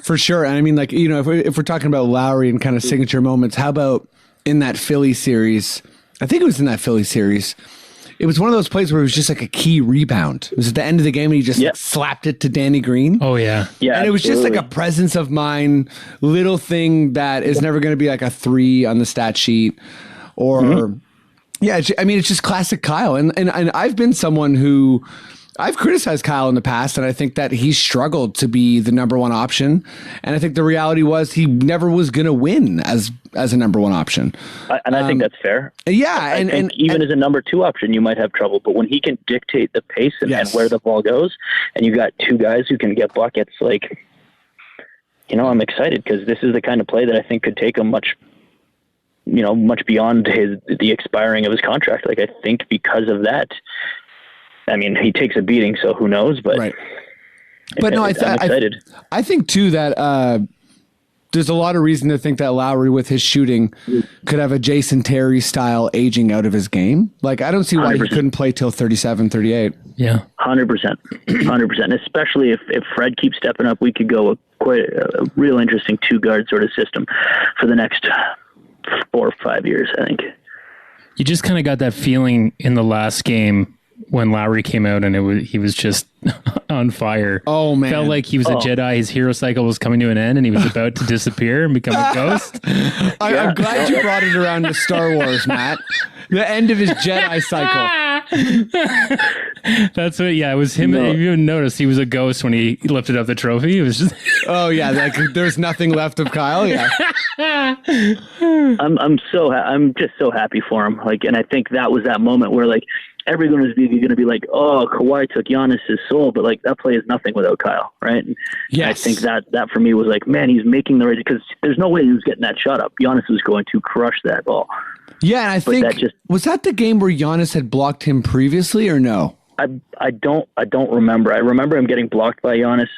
For sure. And I mean, like, if we're talking about Lowry and kind of signature moments, how about in that Philly series? I think it was in that Philly series. It was one of those plays where it was just like a key rebound. It was at the end of the game and he just slapped it to Danny Green. Oh, yeah. Yeah. And it was just like a presence of mind, little thing that is never going to be like a 3 on the stat sheet. Or, it's just classic Kyle. And I've been someone who I've criticized Kyle in the past, and I think that he struggled to be the number one option. And I think the reality was he never was going to win as a number one option. And I think that's fair. Yeah. I think even as a number two option, you might have trouble. But when he can dictate the pace and where the ball goes, and you got two guys who can get buckets, like, I'm excited because this is the kind of play that I think could take him much beyond the expiring of his contract. Like, I think because of that, I mean, he takes a beating, so who knows? But right. But I'm excited. I think too that there's a lot of reason to think that Lowry, with his shooting, could have a Jason Terry style aging out of his game. Like, I don't see why 100%. He couldn't play till 37, 38. Yeah, 100%, 100%. Especially if Fred keeps stepping up, we could go quite a real interesting 2-guard sort of system for the next 4 or 5 years, I think. You just kind of got that feeling in the last game when Lowry came out and he was just on fire. Oh, man. Felt like he was a Jedi. His hero cycle was coming to an end and he was about to disappear and become a ghost. I'm glad you brought it around to Star Wars, Matt. The end of his Jedi cycle. That's what, it was him. No. If you even noticed, he was a ghost when he lifted up the trophy. It was just... Oh, yeah. Like, there's nothing left of Kyle. Yeah. I'm just so happy for him. Like, and I think that was that moment where, like, everyone was going to be like, oh, Kawhi took Giannis's soul, but like that play is nothing without Kyle, right? Yes. I think that for me was like, man, he's making the right, because there's no way he was getting that shot up. Giannis was going to crush that ball. Yeah, and I think was that the game where Giannis had blocked him previously or no? I don't remember. I remember him getting blocked by Giannis,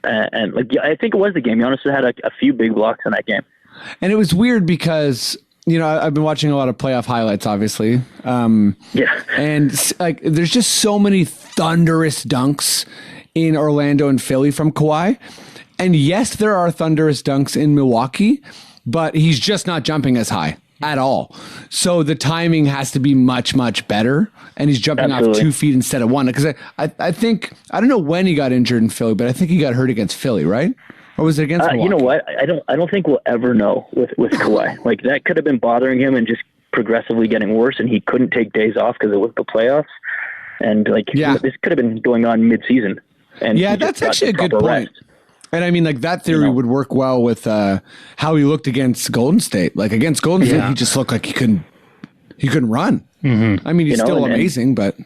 and like I think it was the game. Giannis had a few big blocks in that game, and it was weird because, I've been watching a lot of playoff highlights, obviously. And like, there's just so many thunderous dunks in Orlando and Philly from Kawhi. And yes, there are thunderous dunks in Milwaukee, but he's just not jumping as high at all. So the timing has to be much, much better. And he's jumping off 2 feet instead of 1. Because I think, I don't know when he got injured in Philly, but I think he got hurt against Philly, right? Or was it against Milwaukee? You know what? I don't think we'll ever know with Kawhi. Like, that could have been bothering him and just progressively getting worse, and he couldn't take days off because it was the playoffs. And like, this could have been going on mid-season. And that's actually a good point. Rest. And I mean, like, that theory would work well with how he looked against Golden State. Like, against Golden State, he just looked like he couldn't run. Mm-hmm. I mean, he's still amazing, but.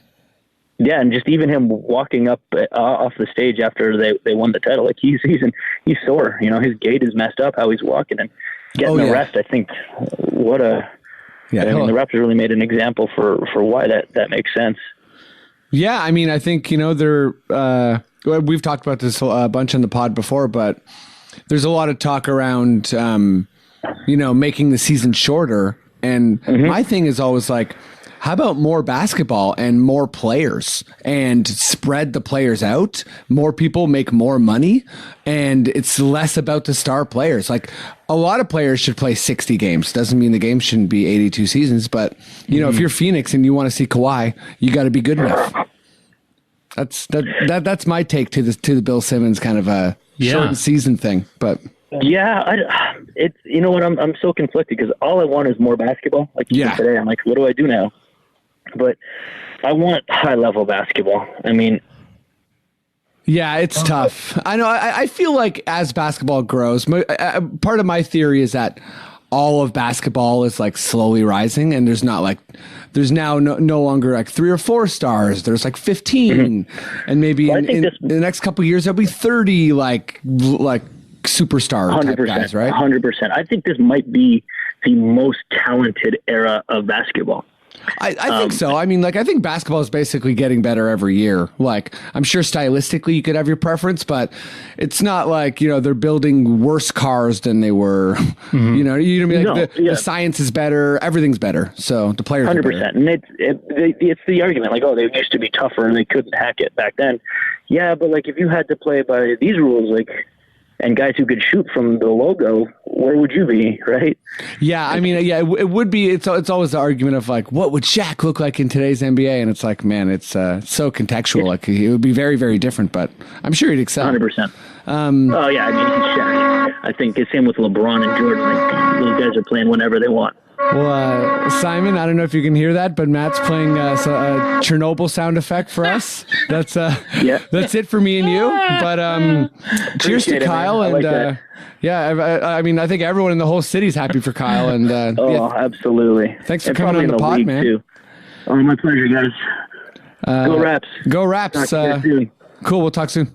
Yeah, and just even him walking up off the stage after they won the title, like he's sore. His gait is messed up. How he's walking and getting the rest. I think I mean, the Raptors really made an example for why that makes sense. Yeah, I mean, I think they're. We've talked about this a bunch in the pod before, but there's a lot of talk around making the season shorter, and my thing is always like, how about more basketball and more players and spread the players out? More people make more money, and it's less about the star players. Like, a lot of players should play 60 games. Doesn't mean the game shouldn't be 82 seasons, but if you're Phoenix and you want to see Kawhi, you got to be good enough. That's my take to the Bill Simmons kind of a shortened season thing, but. Yeah, it's what, I'm so conflicted because all I want is more basketball. Like you said today, I'm like, what do I do now? But I want high level basketball. I mean, yeah, it's tough. I know. I feel like as basketball grows, part of my theory is that all of basketball is like slowly rising, and there's now no longer like 3 or 4 stars. There's like 15, and maybe in the next couple of years there'll be 30 like superstar type guys, right? 100%. I think this might be the most talented era of basketball. I think so. I mean, like, I think basketball is basically getting better every year. Like, I'm sure stylistically you could have your preference, but it's not like, they're building worse cars than they were. Mm-hmm. The science is better. Everything's better. So the players 100%. Are better. And it's the argument like, they used to be tougher and they couldn't hack it back then. Yeah, but like, if you had to play by these rules, like, and guys who could shoot from the logo, where would you be, right? Yeah, I mean, it would be. It's always the argument of like, what would Shaq look like in today's NBA? And it's like, man, it's so contextual. Like, it would be very, very different. But I'm sure he'd excel. 100%. I mean, he's Shaq. I think it's same with LeBron and Jordan. Like, those guys are playing whenever they want. Well, Simon, I don't know if you can hear that, but Matt's playing a Chernobyl sound effect for us. That's that's it for me and you. But cheers to Kyle, man. I and like that. I mean, I think everyone in the whole city's happy for Kyle. And absolutely. Thanks for And coming on probably the in pod, league, man. too. Oh, my pleasure, guys. Go Raps. Go Raps. Talk to you soon. Cool. We'll talk soon.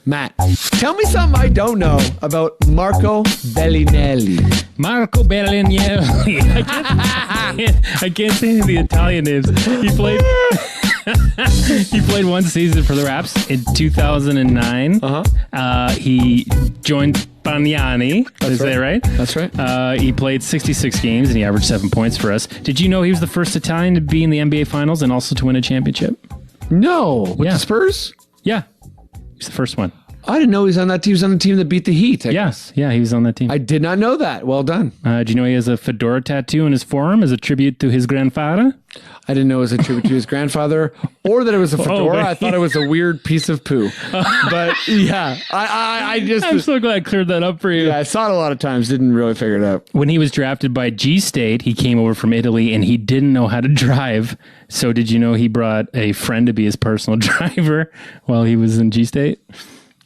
Matt, tell me something I don't know about Marco Bellinelli. Marco Bellinelli. I can't say the Italian names. He played. He played one season for the Raps in 2009. He joined Bagnani. Is that right? That's right. He played 66 games and he averaged 7 points for us. Did you know he was the first Italian to be in the NBA Finals and also to win a championship? No. With the Spurs? Yeah. He's the first one. I didn't know he was on that team. He was on the team that beat the Heat. Yes. Yeah, he was on that team. I did not know that. Well done. Do you know he has a fedora tattoo on his forearm as a tribute to his grandfather? I didn't know it was a tribute to his grandfather or that it was a fedora. I thought it was a weird piece of poo. But yeah, I'm so glad I cleared that up for you. Yeah, I saw it a lot of times. Didn't really figure it out. When he was drafted by G State, he came over from Italy and he didn't know how to drive. So did you know he brought a friend to be his personal driver while he was in G State?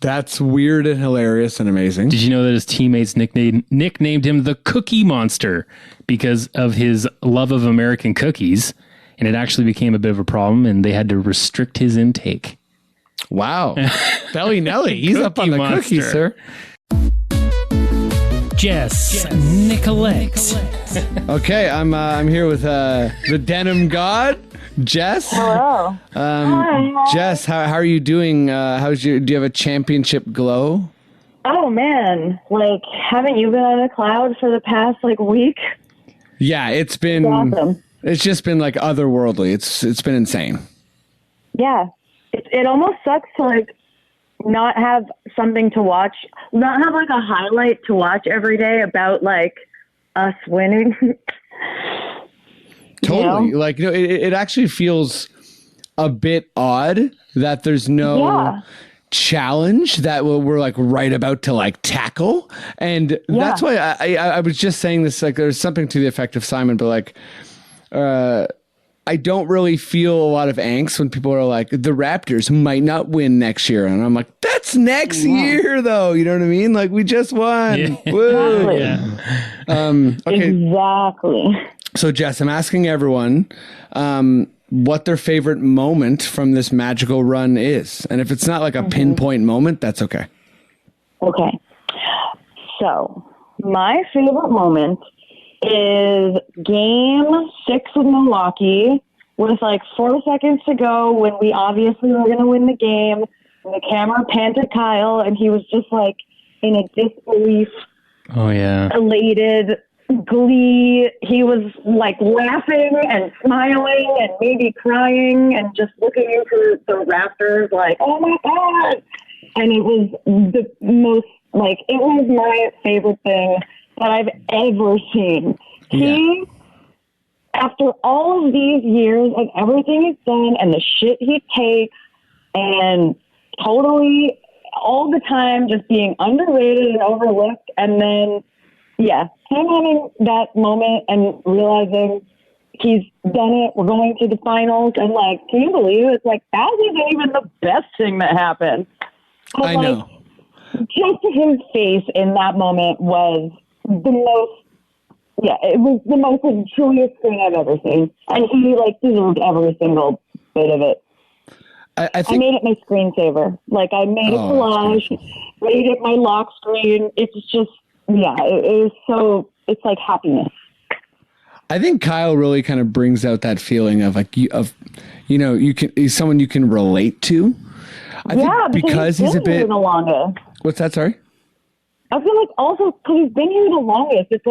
That's weird and hilarious and amazing. Did you know that his teammates nicknamed him the Cookie Monster because of his love of American cookies? And it actually became a bit of a problem and they had to restrict his intake. Wow. Bellinelli, he's up on the cookies, sir. Jess Nicolette. Okay, I'm here with the denim god, Jess. Hello. Hi. Jess, how are you doing? Do you have a championship glow? Oh man, haven't you been on a cloud for the past week? Yeah, it's been awesome. It's just been otherworldly. It's been insane. Yeah, it almost sucks to not have something to watch, not have a highlight to watch every day about us winning. Totally. You know? It actually feels a bit odd that there's no challenge that we're right about to tackle. And that's why I was just saying this, there's something to the effect of Simon, but I don't really feel a lot of angst when people are like, the Raptors might not win next year. And I'm like, that's next year though. You know what I mean? We just won. Yeah. Woo. Exactly. Yeah. Okay. Exactly. So Jess, I'm asking everyone what their favorite moment from this magical run is. And if it's not a pinpoint moment, that's okay. Okay. So my favorite moment is game 6 with Milwaukee with 4 seconds to go when we obviously were going to win the game. And the camera panned to Kyle and he was just in a disbelief, elated, glee. He was laughing and smiling and maybe crying and just looking into the Raptors oh my God. And it was the most, it was my favorite thing that I've ever seen. He, after all of these years of everything he's done and the shit he takes and totally all the time just being underrated and overlooked, and then, him having that moment and realizing he's done it, we're going to the finals, and can you believe it? It's that wasn't even the best thing that happened. But, I know. Just his face in that moment was the most, it was the most joyous thing I've ever seen. And he deserved every single bit of it. I think I made it my screensaver. I made a collage, made it my lock screen. It's just, it was so, it's happiness. I think Kyle really kind of brings out that feeling of he's someone you can relate to. I think because he's a bit the longest. What's that? Sorry. I feel also because he's been here the longest. It's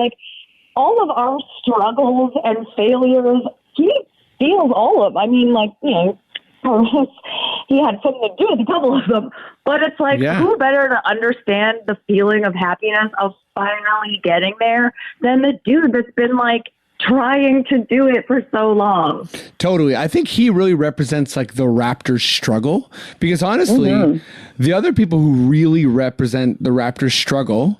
all of our struggles and failures. He feels all of. I mean, he had something to do with a couple of them. But it's who better to understand the feeling of happiness of finally getting there than the dude that's been trying to do it for so long. Totally. I think he really represents the Raptors struggle, because honestly, the other people who really represent the Raptors struggle,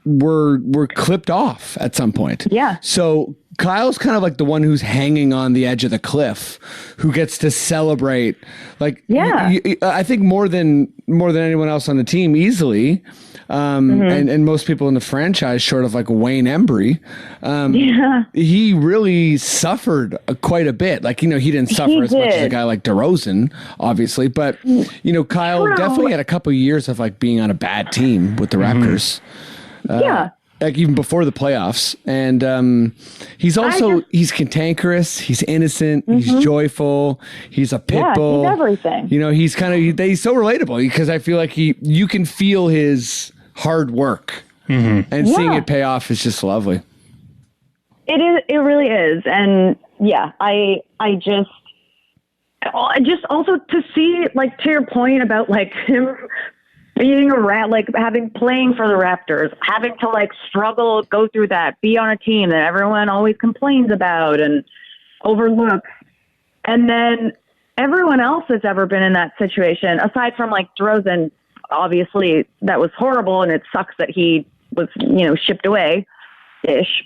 were clipped off at some point. Yeah. So Kyle's kind of like the one who's hanging on the edge of the cliff, who gets to celebrate. Like, I think more than anyone else on the team, easily. And most people in the franchise, short of like Wayne Embry, he really suffered quite a bit. Like, he didn't suffer as much as a guy like DeRozan, obviously, but Kyle definitely had a couple years of like being on a bad team with the Raptors. Like even before the playoffs. And he's cantankerous, he's innocent, he's joyful, he's a pit bull. He's everything. He's he's so relatable because I feel like you can feel his hard work, and seeing it pay off is just lovely. It really is. And I just also to see, like, to your point about like him being playing for the Raptors, having to like struggle, go through that, be on a team that everyone always complains about and overlooks. And then everyone else that's ever been in that situation, aside from like DeRozan, obviously that was horrible and it sucks that he was, shipped away-ish.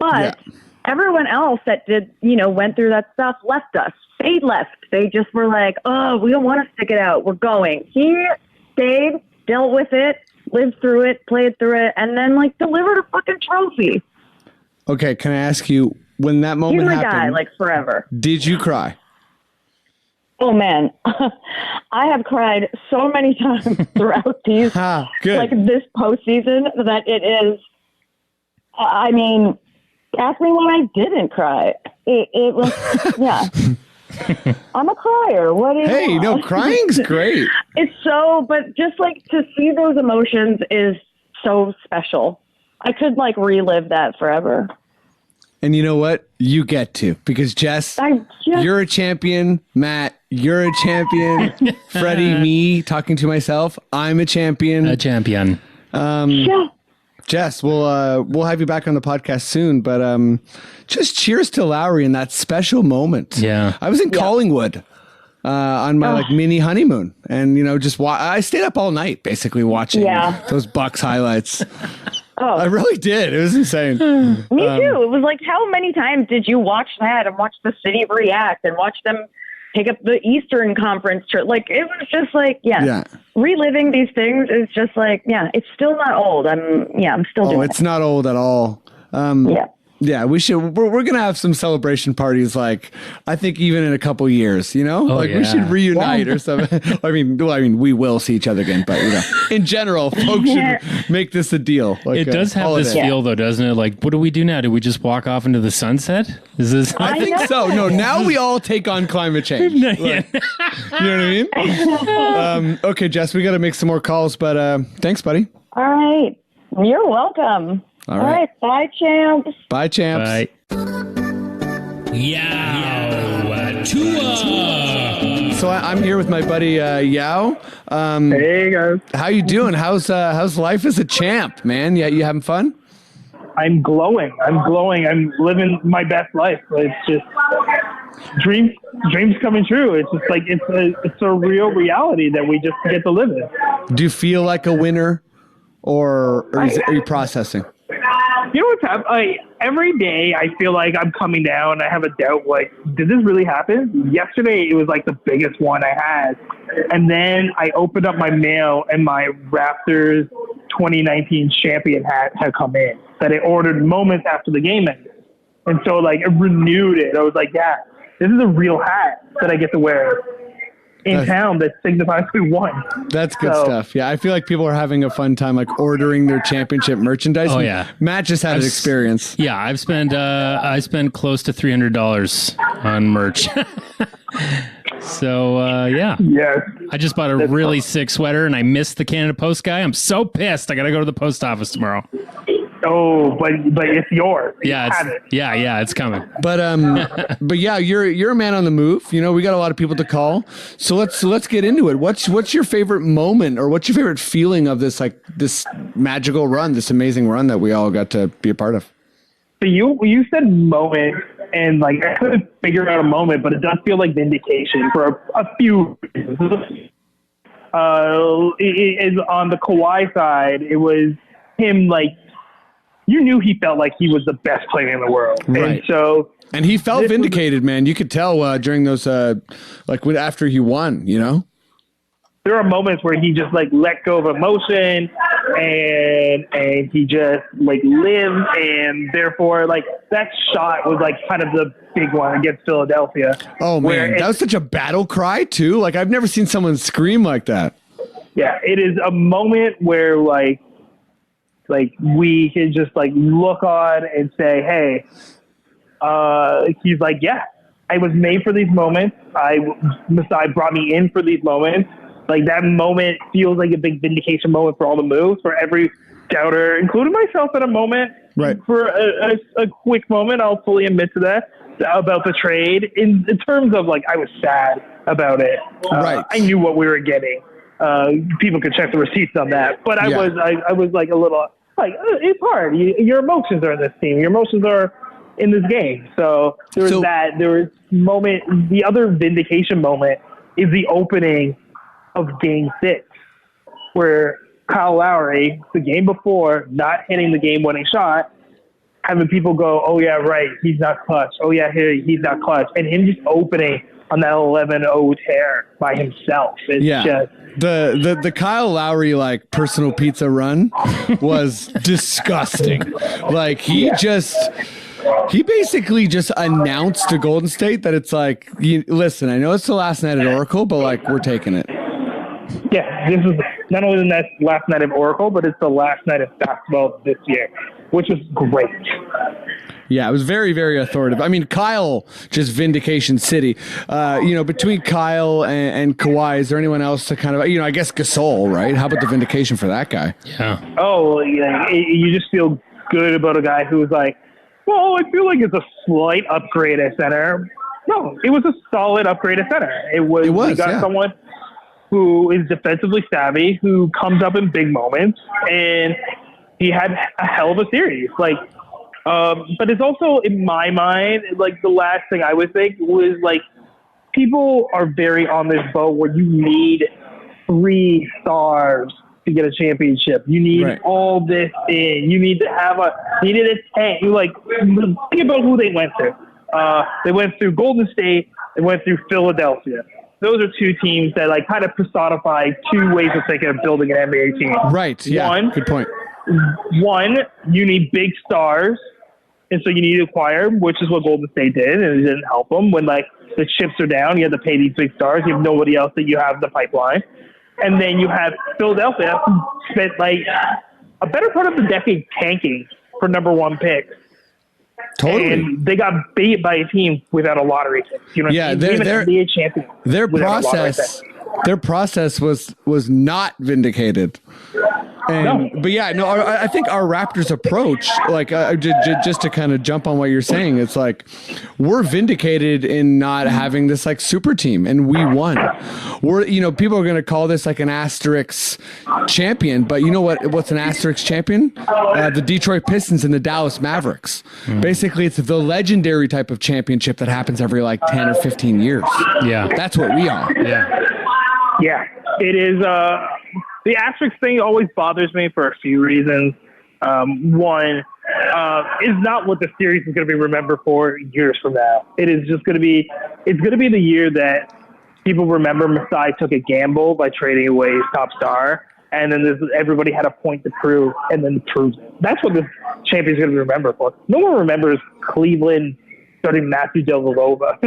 But everyone else that did, went through that stuff left us. They left. They just were like, oh, we don't want to stick it out. We're going. He stayed, dealt with it, lived through it, played through it, and then like delivered a fucking trophy. Okay, can I ask you, when that moment He's my happened, guy, like forever. Did you cry? Oh man, I have cried so many times throughout these, like this postseason, that it is. I mean, ask me when I didn't cry. It was, I'm a crier. What do you want? No, crying's great. It's but just like to see those emotions is so special. I could like relive that forever. And you know what? You get to, because Jess, you're a champion. Matt, you're a champion. Freddie, me talking to myself, I'm a champion. A champion. Jess, we'll have you back on the podcast soon, but just cheers to Lowry in that special moment. Yeah. I was in Collingwood on my like mini honeymoon, and I stayed up all night basically watching those Bucks highlights. I really did. It was insane. Me too. It was like, how many times did you watch that and watch the city react and watch them pick up the Eastern Conference trip? Like, it was just like, reliving these things is just like, it's still not old. I'm still doing it. It's not old at all. Yeah, we should. We're gonna have some celebration parties. Like, I think even in a couple years, we should reunite or something. I mean, we will see each other again, but in general, folks should make this a deal. Like, it does have this feel, though, doesn't it? Like, what do we do now? Do we just walk off into the sunset? Is this? I think so. No, now we all take on climate change. Like, you know what I mean? Okay, Jess, we got to make some more calls, but thanks, buddy. All right, you're welcome. All right. Bye, champs. Bye, champs. Bye. Yaw Attuah. So I'm here with my buddy Yaw. Hey guys. How you doing? How's life as a champ, man? Yeah, you having fun? I'm glowing. I'm living my best life. It's just dreams coming true. It's just like it's a real reality that we just get to live in. Do you feel like a winner, or are you processing? You know what's happening? Every day I feel like I'm coming down. I have a doubt, like, did this really happen? Yesterday it was like the biggest one I had. And then I opened up my mail and my Raptors 2019 champion hat had come in that I ordered moments after the game ended. And so like it renewed it. I was like, yeah, this is a real hat that I get to wear in town that signifies we won. That's good stuff. Yeah, I feel like people are having a fun time like ordering their championship merchandise. Oh yeah, Matt just had an experience. Yeah, I've spent I spent close to $300 on merch. So yeah, I just bought a really sick sweater and I missed the Canada Post guy. I'm so pissed. I gotta go to the post office tomorrow. Oh, but it's yours. Yeah, it's coming. But yeah, you're a man on the move. We got a lot of people to call. So let's get into it. What's your favorite moment, or what's your favorite feeling of this magical run, this amazing run that we all got to be a part of? So you said moment, and like I couldn't figure out a moment, but it does feel like vindication for a few reasons. It is on the Kawhi side. It was him like you knew he felt like he was the best player in the world. Right. And he felt vindicated, man. You could tell during those, after he won, you know? There are moments where he just like let go of emotion and he just like lived, and therefore like that shot was like kind of the big one against Philadelphia. Oh man, that was such a battle cry too. Like I've never seen someone scream like that. Yeah, it is a moment where like we can just like look on and say, hey, he's like, yeah, I was made for these moments. Masai brought me in for these moments. Like that moment feels like a big vindication moment for all the moves, for every doubter, including myself at a moment. Right. For a quick moment, I'll fully admit to that, about the trade. In terms of like, I was sad about it. Right. I knew what we were getting. People could check the receipts on that. But I was like a little, like, it's hard. Your emotions are in this team. Your emotions are in this game. So there was moment. The other vindication moment is the opening of Game 6, where Kyle Lowry, the game before, not hitting the game-winning shot, having people go, oh, yeah, right, he's not clutch. Oh, yeah, he's not clutch. And him just opening on that 11-0 tear by himself. It's just... The Kyle Lowry like personal pizza run was disgusting. Like he basically just announced to Golden State that it's like, listen, I know it's the last night at Oracle, but like we're taking it. Yeah, this is not only the last night of Oracle, but it's the last night of basketball this year, which is great. Yeah, it was very, very authoritative. I mean, Kyle, just vindication city. Between Kyle and Kawhi, is there anyone else to kind of, I guess Gasol, right? How about the vindication for that guy? Yeah. Oh, yeah. You just feel good about a guy who's like, well, I feel like it's a slight upgrade at center. No, it was a solid upgrade at center. We got someone who is defensively savvy, who comes up in big moments, and he had a hell of a series. But it's also, in my mind, like the last thing I would think was like, people are very on this boat where you need 3 stars to get a championship. You need all this in. You need to have needed a tank. Think about who they went through. They went through Golden State. They went through Philadelphia. Those are 2 teams that like kind of personify 2 ways of thinking of building an NBA team. Right. Yeah. Good point. One, you need big stars, and so you need to acquire, which is what Golden State did, and it didn't help them. When like the chips are down, you have to pay these big stars. You have nobody else that you have in the pipeline. And then you have Philadelphia, who spent like a better part of the decade tanking for number 1 picks. Totally. And they got beat by a team without a lottery pick. They're NBA champion. Their process was not vindicated. I think our Raptors approach, like just to kind of jump on what you're saying, it's like we're vindicated in not having this like super team, and we won. People are going to call this like an asterisk champion, but you know what's an asterisk champion? The Detroit Pistons and the Dallas Mavericks. Basically, it's the legendary type of championship that happens every like 10 or 15 years. Yeah, that's what we are. Yeah, it is. The asterisk thing always bothers me for a few reasons. One is not what the series is going to be remembered for years from now. It is just going to be. It's going to be the year that people remember Masai took a gamble by trading away his top star, and then everybody had a point to prove, and then proved it. That's what this champion is going to be remembered for. No one remembers Cleveland starting Matthew Dellavedova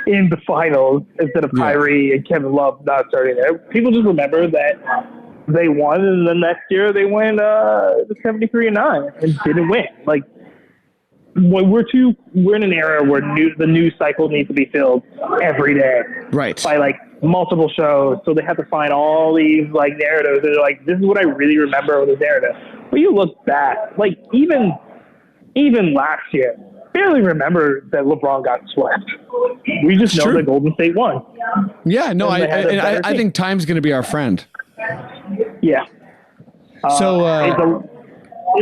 in the finals instead of Kyrie and Kevin Love not starting there. People just remember that they won, and the next year they went 73-9 and didn't win. Like we're in an era where the news cycle needs to be filled every day, right? By like multiple shows, so they have to find all these like narratives. They're like, this is what I really remember of the narrative. But you look back, like even last year, barely remember that LeBron got swept. We just know that Golden State won. Yeah, no, I think time's going to be our friend. Yeah. It's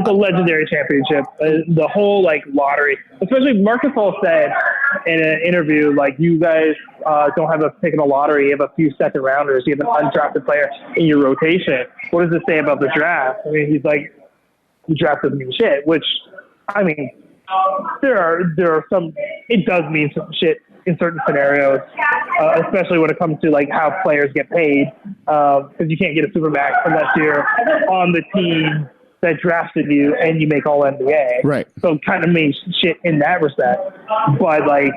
a legendary championship. The whole like lottery, especially Marcus Hall said in an interview, like you guys don't have a pick in a lottery. You have a few second rounders. You have an undrafted player in your rotation. What does it say about the draft? I mean, he's like, you draft doesn't mean shit, which, I mean, there are some, it does mean some shit in certain scenarios, especially when it comes to like how players get paid, because you can't get a supermax unless you're on the team that drafted you and you make all NBA. Right. So it kind of means shit in that respect. But like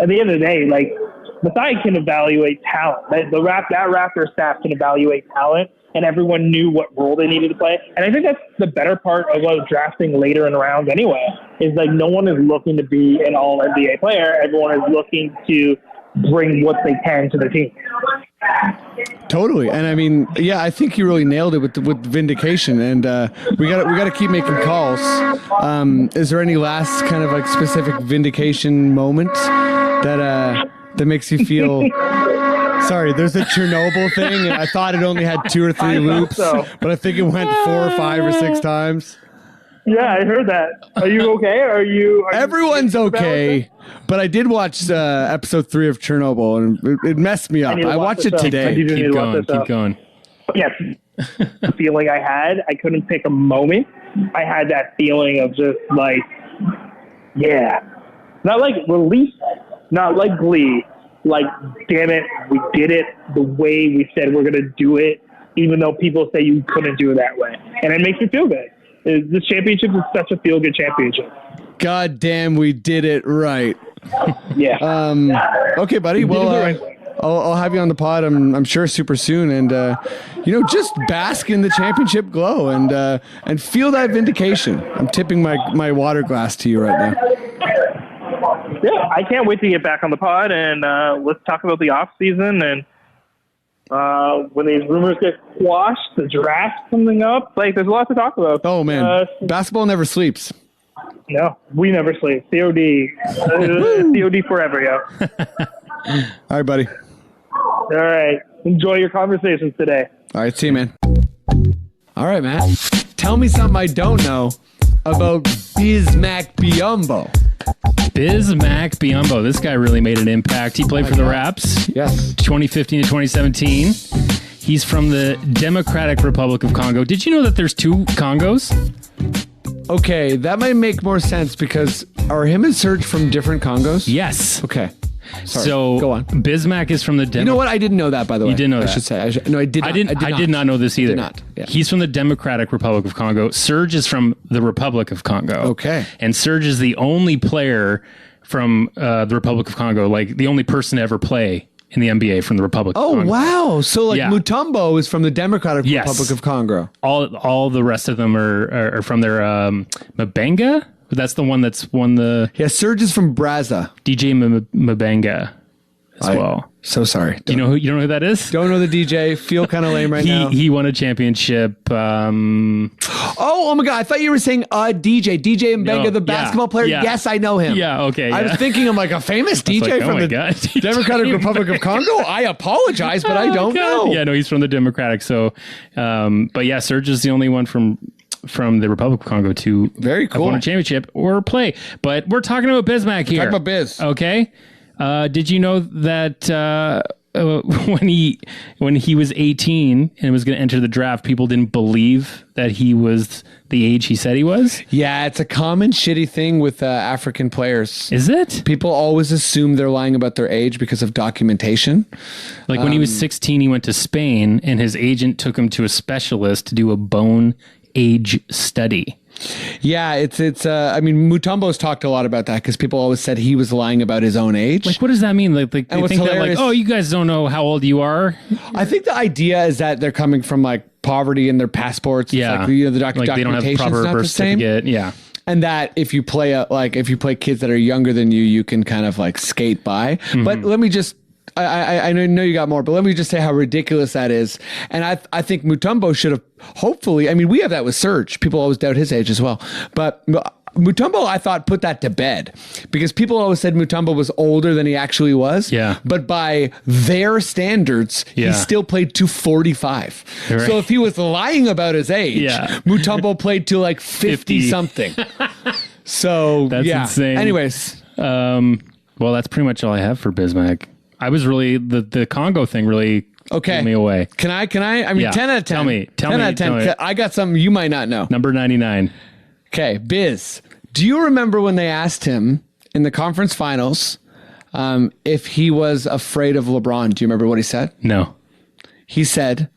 at the end of the day, like Masai can evaluate talent. That Raptor staff can evaluate talent, and everyone knew what role they needed to play. And I think that's the better part about drafting later in rounds anyway, is like no one is looking to be an all NBA player. Everyone is looking to bring what they can to the team. Totally. And I mean, yeah, I think you really nailed it with vindication, and we got to keep making calls. Is there any last kind of like specific vindication moment that makes you feel sorry, there's a Chernobyl thing, and I thought it only had 2 or 3 loops, but I think it went 4 or 5 or 6 times. Yeah, I heard that. Are you okay? Everyone's okay, but I did watch episode 3 of Chernobyl, and it messed me up. I watched it today. Keep going. Yes, the feeling I had, I couldn't pick a moment. I had that feeling of just like, yeah, not like relief, not like glee. Like, damn it, we did it the way we said we're going to do it, even though people say you couldn't do it that way. And it makes me feel good. This championship is such a feel-good championship. God damn, we did it right. Yeah. Okay, buddy. Well, I'll have you on the pod, I'm sure, super soon. And, just bask in the championship glow and feel that vindication. I'm tipping my water glass to you right now. Yeah, I can't wait to get back on the pod, and let's talk about the off season and when these rumors get quashed, the draft coming up. Like, there's a lot to talk about. Oh man, basketball never sleeps. No, we never sleep. COD, COD forever, yo. All right, buddy. All right, enjoy your conversations today. All right, see you, man. All right, Matt. Tell me something I don't know about Bismack Biyombo. Bismack Biyombo. This guy really made an impact. He played for the Raps. Yes. 2015 to 2017. He's from the Democratic Republic of Congo. Did you know that there's 2 Congos? Okay, that might make more sense because are him and Serge from different Congos? Yes. Okay. Sorry. So go on. Bismack is from the You know what? I didn't know that, by the way. You didn't know that. I should say. I did not. I did not know this either. Did not. Yeah. He's from the Democratic Republic of Congo. Serge is from the Republic of Congo. Okay. And Serge is the only player from the Republic of Congo, like the only person to ever play in the NBA from the Republic of Congo. Oh, wow. So like Yeah. Mutombo is from the Democratic Yes. Republic of Congo. All the rest of them are from their Mbenga. That's the one that's won the Yeah, Serge is from Brazza. DJ Mbenga as well. So sorry. You know who that is? Don't know the DJ. Feel kind of lame right now. He won a championship. Oh my God. I thought you were saying DJ. DJ Mbenga, No, the basketball player. yeah. Yes, I know him. Yeah, okay. I yeah. was thinking I'm like a famous DJ like, oh from my the God. Democratic Republic of Congo. I apologize, but I don't know. Yeah, no, he's from the Democratic. So, but yeah, Serge is the only one from the Republic of Congo to Very cool. have won a championship or play. But we're talking about Bismack here. Talk about Biz. Okay. Did you know that when he was 18 and was going to enter the draft, people didn't believe that he was the age he said he was? Yeah, it's a common shitty thing with African players. Is it? People always assume they're lying about their age because of documentation. Like when he was 16, he went to Spain and his agent took him to a specialist to do a bone age study. Yeah, it's I mean, Mutombo's talked a lot about that because people always said he was lying about his own age. Like, what does that mean? Like they what's think that, like, hilarious- oh, you guys don't know how old you are? I think the idea is that they're coming from like poverty in their passports. It's Yeah. like, the Like they don't have documentation's proper not the birth same. certificate. Yeah. And that if you play kids that are younger than you can kind of like skate by. Mm-hmm. But let me just, I know you got more, but let me just say how ridiculous that is. And I think Mutombo should have, hopefully, I mean, we have that with Serge. People always doubt his age as well. But Mutombo, I thought, put that to bed because people always said Mutombo was older than he actually was. Yeah. But by their standards, Yeah. he still played to 45. Right. So if he was lying about his age, Yeah. Mutombo played to like 50 something. So That's yeah. insane. Anyways, Well, that's pretty much all I have for Bismack. I was really the Congo thing really Okay. Give me away. Can I? I mean, Yeah. 10 out of 10. Tell me. 10 out of 10. Tell me. I got something you might not know. Number 99. Okay, Biz. Do you remember when they asked him in the conference finals if he was afraid of LeBron? Do you remember what he said? No. He said,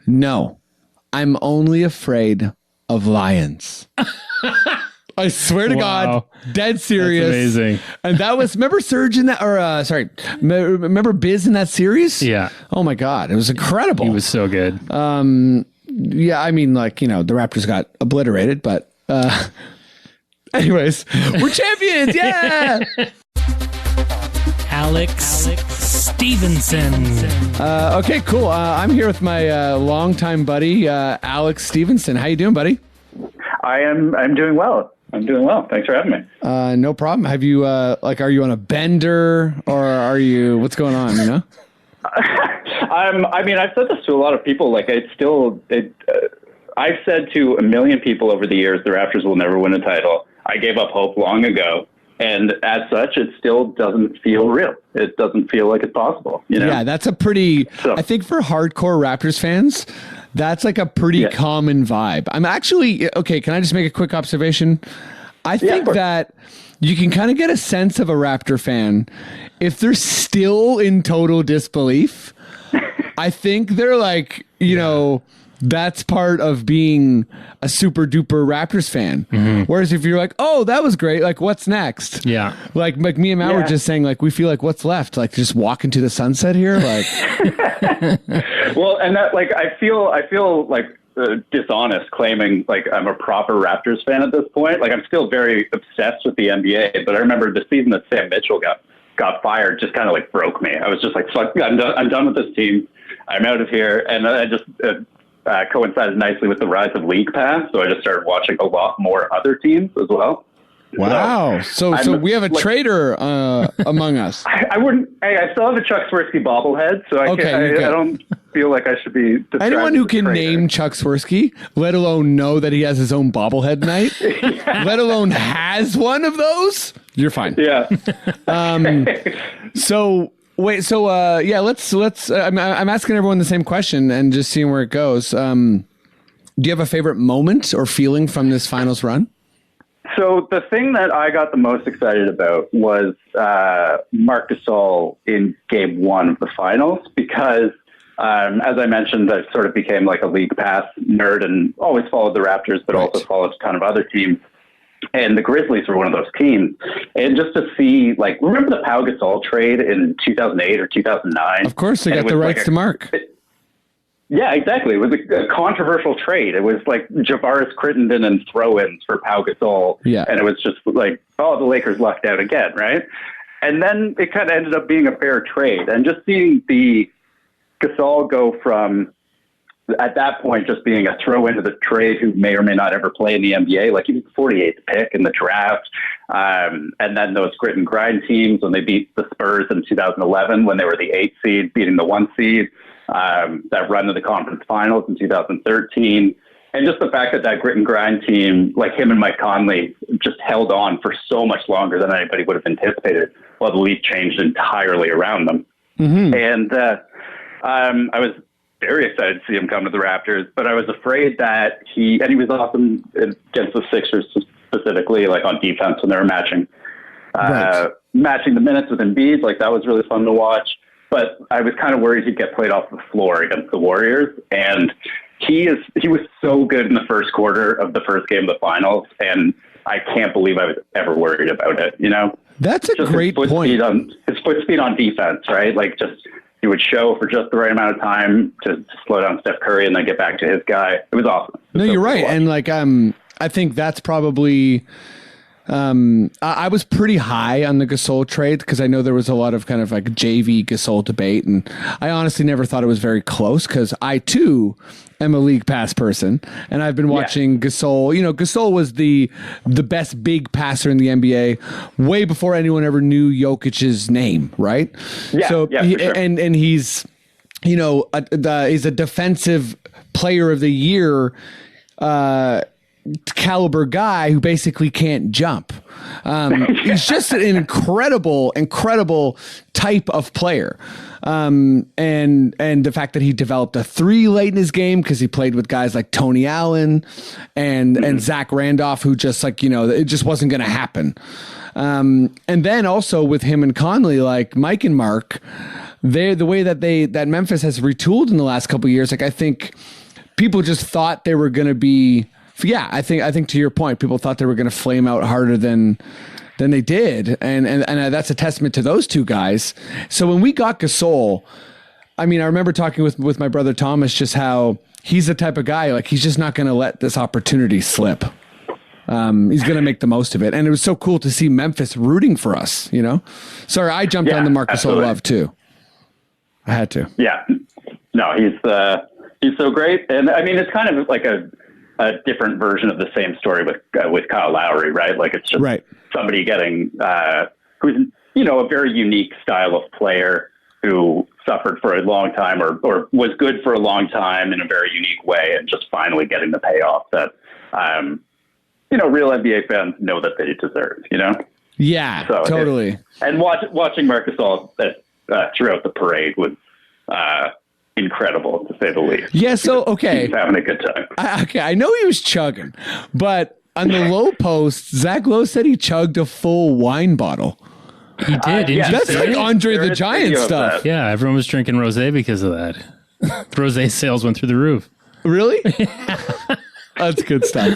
"No, I'm only afraid of lions." I swear to God, dead serious. That's amazing. And that was, remember Serge in that, or remember Biz in that series? Yeah. Oh my God, it was incredible. He was so good. Yeah, I mean, like, the Raptors got obliterated, but anyways, we're champions. Yeah. Alex Stephenson. Okay, cool. I'm here with my longtime buddy, Alex Stephenson. How you doing, buddy? I'm doing well. I'm doing well. Thanks for having me. No problem. Have you, are you on a bender or are you, what's going on, I mean, I've said this to a lot of people. I've said to a million people over the years, the Raptors will never win a title. I gave up hope long ago. And as such, it still doesn't feel real. It doesn't feel like it's possible. Yeah, that's a pretty, I think for hardcore Raptors fans, that's like a pretty common vibe. I'm actually, okay, can I just make a quick observation? I think that you can kind of get a sense of a Raptor fan if they're still in total disbelief. I think they're like, that's part of being a super duper Raptors fan. Mm-hmm. Whereas if you're like, oh, that was great, like what's next? Yeah. Like me and Matt were just saying, like, we feel like what's left? Like just walk into the sunset here? Like well, and that I feel like dishonest claiming like I'm a proper Raptors fan at this point. Like I'm still very obsessed with the NBA, but I remember the season that Sam Mitchell got fired just kind of like broke me. I was just like, fuck, I'm done with this team. I'm out of here. And I just coincided nicely with the rise of League Pass, so I just started watching a lot more other teams as well. Wow! So we have a traitor among us. I wouldn't. I still have a Chuck Swirsky bobblehead, so I don't feel like I should be. Anyone who can name Chuck Swirsky, let alone know that he has his own bobblehead night, let alone has one of those, you're fine. Yeah. So. Wait, so let's. I'm asking everyone the same question and just seeing where it goes. Do you have a favorite moment or feeling from this finals run? So the thing that I got the most excited about was Marc Gasol in Game 1 of the finals because, as I mentioned, I sort of became like a League Pass nerd and always followed the Raptors, but also followed a ton of other teams. And the Grizzlies were one of those teams. And just to see, like, remember the Pau Gasol trade in 2008 or 2009? Of course, they got the rights to Mark. Yeah, exactly. It was a controversial trade. It was like Javaris Crittenden and throw-ins for Pau Gasol. Yeah. And it was just like, oh, the Lakers lucked out again, right? And then it kind of ended up being a fair trade. And just seeing the Gasol go from, at that point, just being a throw into the trade who may or may not ever play in the NBA, like he was the 48th pick in the draft. And then those grit and grind teams when they beat the Spurs in 2011, when they were the 8th seed, beating the 1 seed, that run to the conference finals in 2013. And just the fact that grit and grind team, like him and Mike Conley, just held on for so much longer than anybody would have anticipated while the league changed entirely around them. Mm-hmm. And I was very excited to see him come to the Raptors, but I was afraid that he was awesome against the Sixers specifically, like on defense when they were matching the minutes with Embiid. Like that was really fun to watch, but I was kind of worried he'd get played off the floor against the Warriors. And he was so good in the first quarter of the first game of the finals. And I can't believe I was ever worried about it. That's a great point. His foot speed on defense, right? Like he would show for just the right amount of time to slow down Steph Curry and then get back to his guy. It was awesome. No, you're right. And like, I think that's probably, I was pretty high on the Gasol trade because I know there was a lot of kind of like JV Gasol debate. And I honestly never thought it was very close because I too am a League Pass person. And I've been watching Gasol. Gasol was the best big passer in the NBA way before anyone ever knew Jokic's name, right? Yeah, so sure. and he's, he's a defensive player of the year caliber guy who basically can't jump. He's just an incredible type of player. And the fact that he developed a 3 late in his game because he played with guys like Tony Allen and Zach Randolph, who just like, it just wasn't going to happen. And then also with him and Conley, like Mike and Mark, the way that Memphis has retooled in the last couple of years, like I think people just thought they were going to be, I think to your point, people thought they were going to flame out harder than they did. And that's a testament to those two guys. So when we got Gasol, I mean, I remember talking with my brother Thomas, just how he's the type of guy, like he's just not going to let this opportunity slip. He's going to make the most of it. And it was so cool to see Memphis rooting for us, Sorry, I jumped on the Marc Gasol love too. I had to. Yeah. No, he's so great. And I mean, it's kind of like a different version of the same story with Kyle Lowry, right? Like it's just somebody getting, who's, a very unique style of player who suffered for a long time or was good for a long time in a very unique way and just finally getting the payoff that, real NBA fans know that they deserve, Yeah, so totally. And watching Marc Gasol throughout the parade was incredible, to say the least. Yeah, so, okay. He's having a good time. I know he was chugging, but on the low post, Zach Lowe said he chugged a full wine bottle. He did. That's like Andre the Giant stuff. Yeah, everyone was drinking rosé because of that. Rosé sales went through the roof. Really? That's good stuff.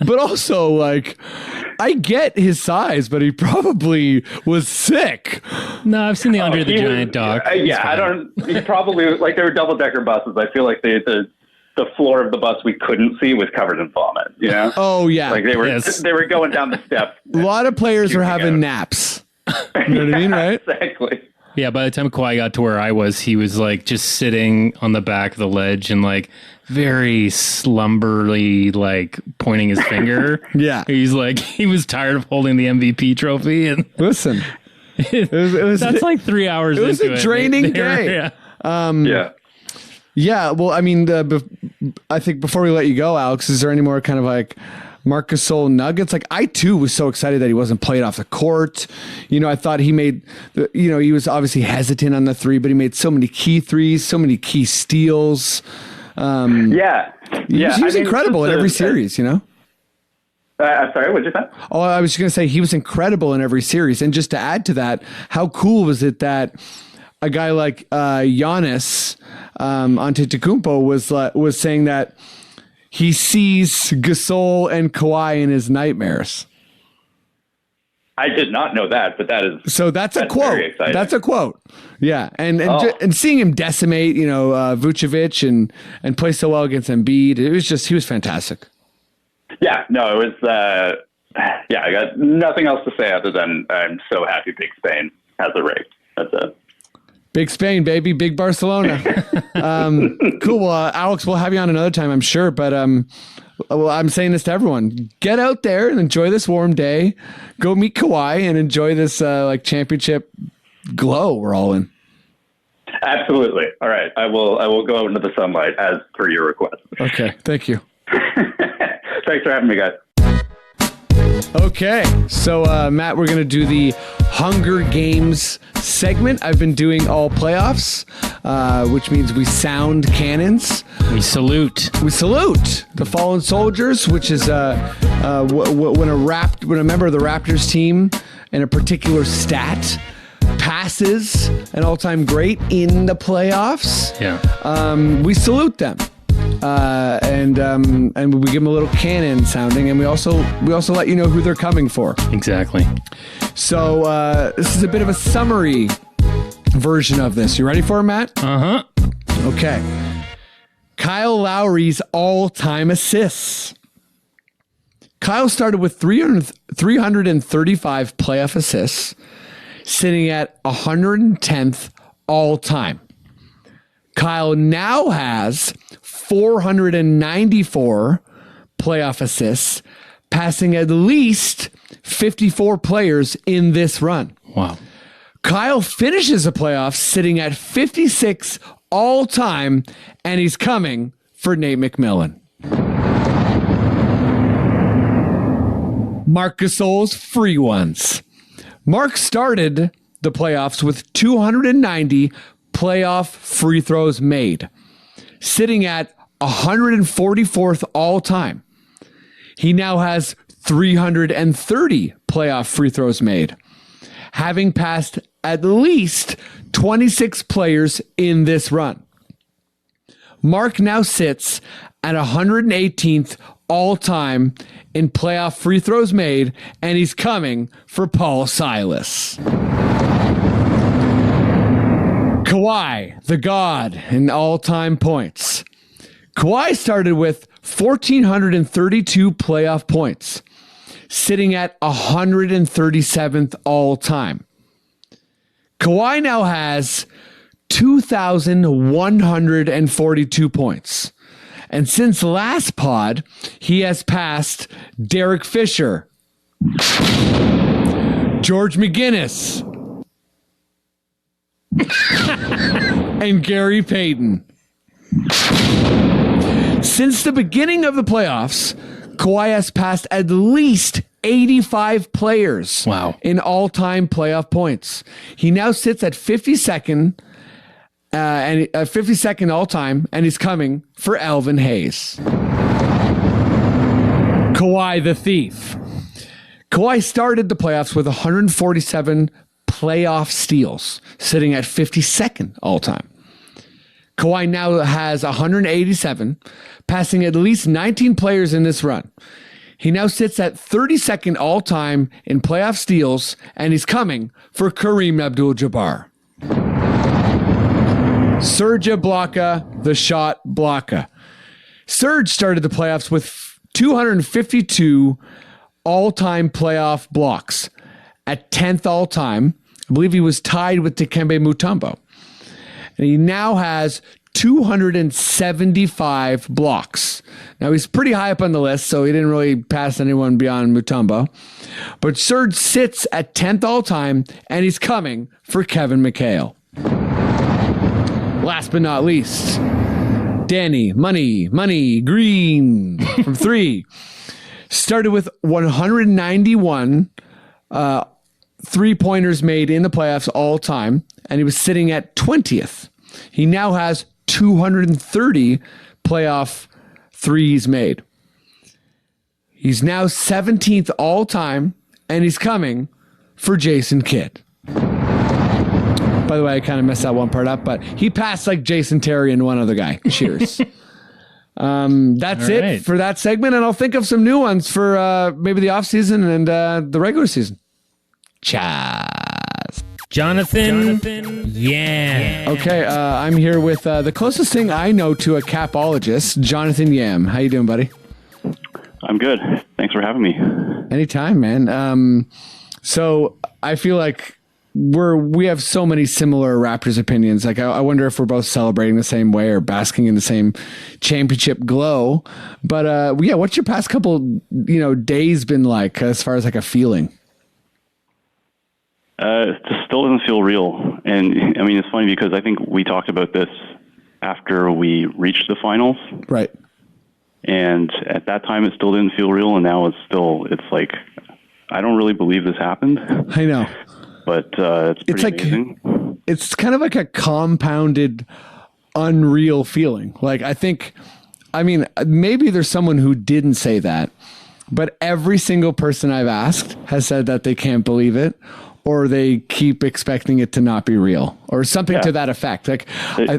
But also, like, I get his size, but he probably was sick. No, I've seen the Andre the Giant doc. He probably, like, there were double-decker buses. I feel like the floor of the bus we couldn't see was covered in vomit, Oh, yeah. Like, they were going down the steps. A lot of players were having naps. You know what I mean, right? Exactly. Yeah, by the time Kawhi got to where I was, he was, like, just sitting on the back of the ledge and, like, very slumberly, like, pointing his finger. Yeah. He's like, he was tired of holding the MVP trophy. And listen, it was that's like 3 hours into it. It was a draining day. Yeah. Well, I mean, I think before we let you go, Alex, is there any more kind of like Marc Gasol nuggets? Like, I too was so excited that he wasn't played off the court. I thought he made, he was obviously hesitant on the 3, but he made so many key threes, so many key steals. He was incredible in every series, I'm sorry, what did you say? Oh, I was just going to say he was incredible in every series. And just to add to that, how cool was it that a guy like Giannis Antetokounmpo was saying that he sees Gasol and Kawhi in his nightmares. I did not know that, but that's a quote. Very exciting. That's a quote. Yeah, and seeing him decimate, Vucevic and play so well against Embiid, he was fantastic. Yeah, no, it was. I got nothing else to say other than I'm so happy Big Spain has a ring. That's it. Big Spain, baby. Big Barcelona. Cool. Well, Alex, we'll have you on another time, I'm sure. But I'm saying this to everyone. Get out there and enjoy this warm day. Go meet Kawhi and enjoy this championship glow we're all in. Absolutely. All right. I will go out into the sunlight as per your request. Okay. Thank you. Thanks for having me, guys. Okay, so Matt, we're going to do the Hunger Games segment. I've been doing all playoffs, which means we sound cannons. We salute the fallen soldiers, which is when a member of the Raptors team in a particular stat passes an all-time great in the playoffs. Yeah, we salute them. And we give them a little cannon sounding, and we also let you know who they're coming for. Exactly. So this is a bit of a summary version of this. You ready for it, Matt? Uh-huh. Okay. Kyle Lowry's all-time assists. Kyle started with 335 playoff assists, sitting at 110th all-time. Kyle now has 494 playoff assists, passing at least 54 players in this run. Wow. Kyle finishes the playoffs sitting at 56 all time, and he's coming for Nate McMillan. Marc Gasol's free ones. Marc started the playoffs with 290 playoff free throws made, sitting at 144th all time. He now has 330 playoff free throws made, having passed at least 26 players in this run. Marc now sits at 118th all time in playoff free throws made, and he's coming for Paul Silas. Kawhi, the god in all-time points. Kawhi started with 1,432 playoff points, sitting at 137th all-time. Kawhi now has 2,142 points. And since last pod, he has passed Derek Fisher, George McGinnis, and Gary Payton. Since the beginning of the playoffs, Kawhi has passed at least 85 players in all-time playoff points. He now sits at 52nd and 52nd all-time, and he's coming for Elvin Hayes. Kawhi the Thief. Kawhi started the playoffs with 147 playoff steals, sitting at 52nd all-time. Kawhi now has 187, passing at least 19 players in this run. He now sits at 32nd all-time in playoff steals, and he's coming for Kareem Abdul-Jabbar. Serge Ibaka, the shot blocker. Serge started the playoffs with 252 all-time playoff blocks at 10th all-time. I believe he was tied with Dikembe Mutombo. And he now has 275 blocks. Now, he's pretty high up on the list, so he didn't really pass anyone beyond Mutombo. But Serge sits at 10th all-time, and he's coming for Kevin McHale. Last but not least, Danny Money Green from 3. Started with 191 three-pointers made in the playoffs all time, and he was sitting at 20th. He now has 230 playoff threes made. He's now 17th all time, and he's coming for Jason Kidd. By the way, I kind of messed that one part up, but he passed like Jason Terry and one other guy. Cheers. That's it for that segment, and I'll think of some new ones for maybe the off-season and the regular season. Chaz. Jonathan. Yeah. Okay, I'm here with the closest thing I know to a capologist, Jonathan Yam. How you doing, buddy? I'm good. Thanks for having me. Anytime, man. So I feel like we have so many similar Raptors opinions. Like I wonder if we're both celebrating the same way or basking in the same championship glow. But yeah, what's your past couple days been like as far as like a feeling? It just still doesn't feel real. And I mean, it's funny because I think we talked about this after we reached the finals. Right. And at that time, it still didn't feel real. And now it's like, I don't really believe this happened. I know. But it's pretty like, amazing. It's kind of like a compounded, unreal feeling. Like, I mean, maybe there's someone who didn't say that, but every single person I've asked has said that they can't believe it, or they keep expecting it to not be real, or something to that effect. Like, I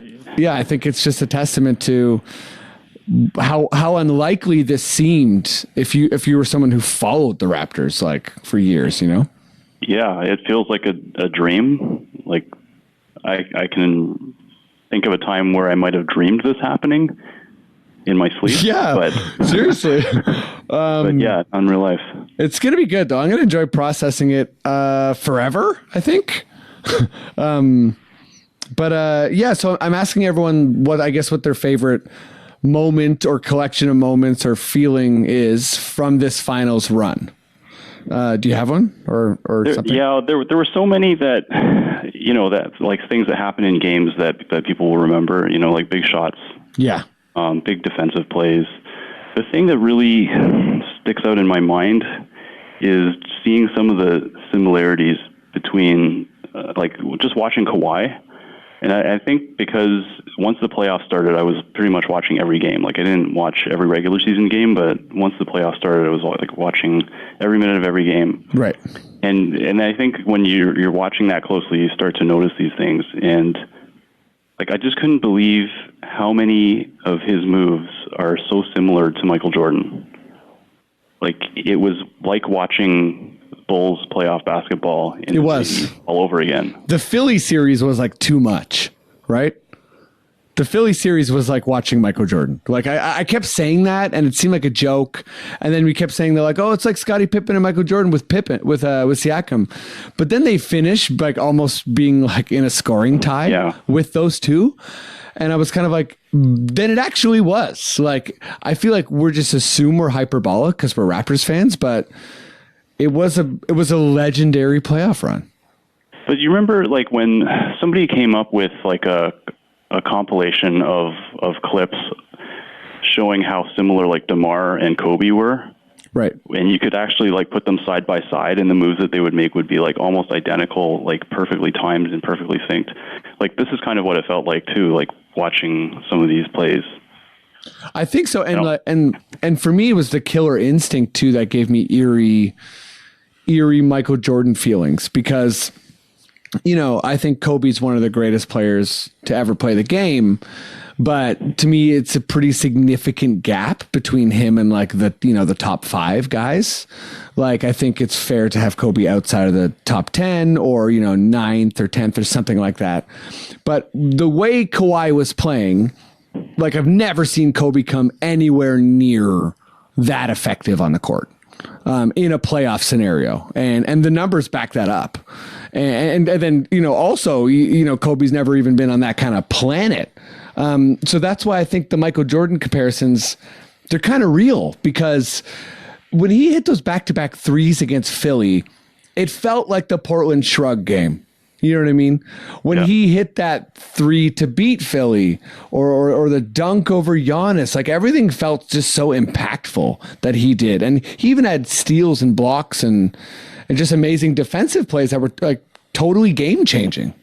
think it's just a testament to how unlikely this seemed if you were someone who followed the Raptors like for years, Yeah, it feels like a dream. Like I can think of a time where I might have dreamed this happening in my sleep. Yeah, but seriously. But yeah, in real life. It's going to be good, though. I'm going to enjoy processing it forever, I think. Yeah, so I'm asking everyone what their favorite moment or collection of moments or feeling is from this finals run. Do you have one or something? Yeah, there were so many that, that like things that happen in games that people will remember, like big shots. Yeah. Big defensive plays. The thing that really sticks out in my mind is seeing some of the similarities between, just watching Kawhi. And I think because once the playoffs started, I was pretty much watching every game. Like, I didn't watch every regular season game, but once the playoffs started, I was like watching every minute of every game. Right. And I think when you're watching that closely, you start to notice these things. And like, I just couldn't believe how many of his moves are so similar to Michael Jordan. Like, it was like watching Bulls playoff basketball in it was all over again. The Philly series was like too much, right? The Philly series was like watching Michael Jordan. Like, I kept saying that, and it seemed like a joke. And then we kept saying, they're like, oh, it's like Scottie Pippen and Michael Jordan with Siakam. But then they finished like almost being like in a scoring tie with those two. And I was kind of like, then it actually was. Like, I feel like we're just assume we're hyperbolic because we're Raptors fans, but it was a legendary playoff run. But you remember, like, when somebody came up with like a compilation of clips showing how similar like DeMar and Kobe were, right? And you could actually like put them side by side, and the moves that they would make would be like almost identical, like perfectly timed and perfectly synced. Like, this is kind of what it felt like too, like watching some of these plays. I think so, and for me, it was the killer instinct too that gave me eerie Michael Jordan feelings, because, you know, I think Kobe's one of the greatest players to ever play the game, but to me, it's a pretty significant gap between him and like the top 5 guys. Like, I think it's fair to have Kobe outside of the top 10 or, 9th or 10th or something like that. But the way Kawhi was playing, like, I've never seen Kobe come anywhere near that effective on the court in a playoff scenario. And the numbers back that up. And then, also, Kobe's never even been on that kind of planet. So that's why I think the Michael Jordan comparisons, they're kind of real, because when he hit those back-to-back threes against Philly, it felt like the Portland Shrug game. You know what I mean? When he hit that 3 to beat Philly, or the dunk over Giannis, like, everything felt just so impactful that he did. And he even had steals and blocks and just amazing defensive plays that were like totally game-changing.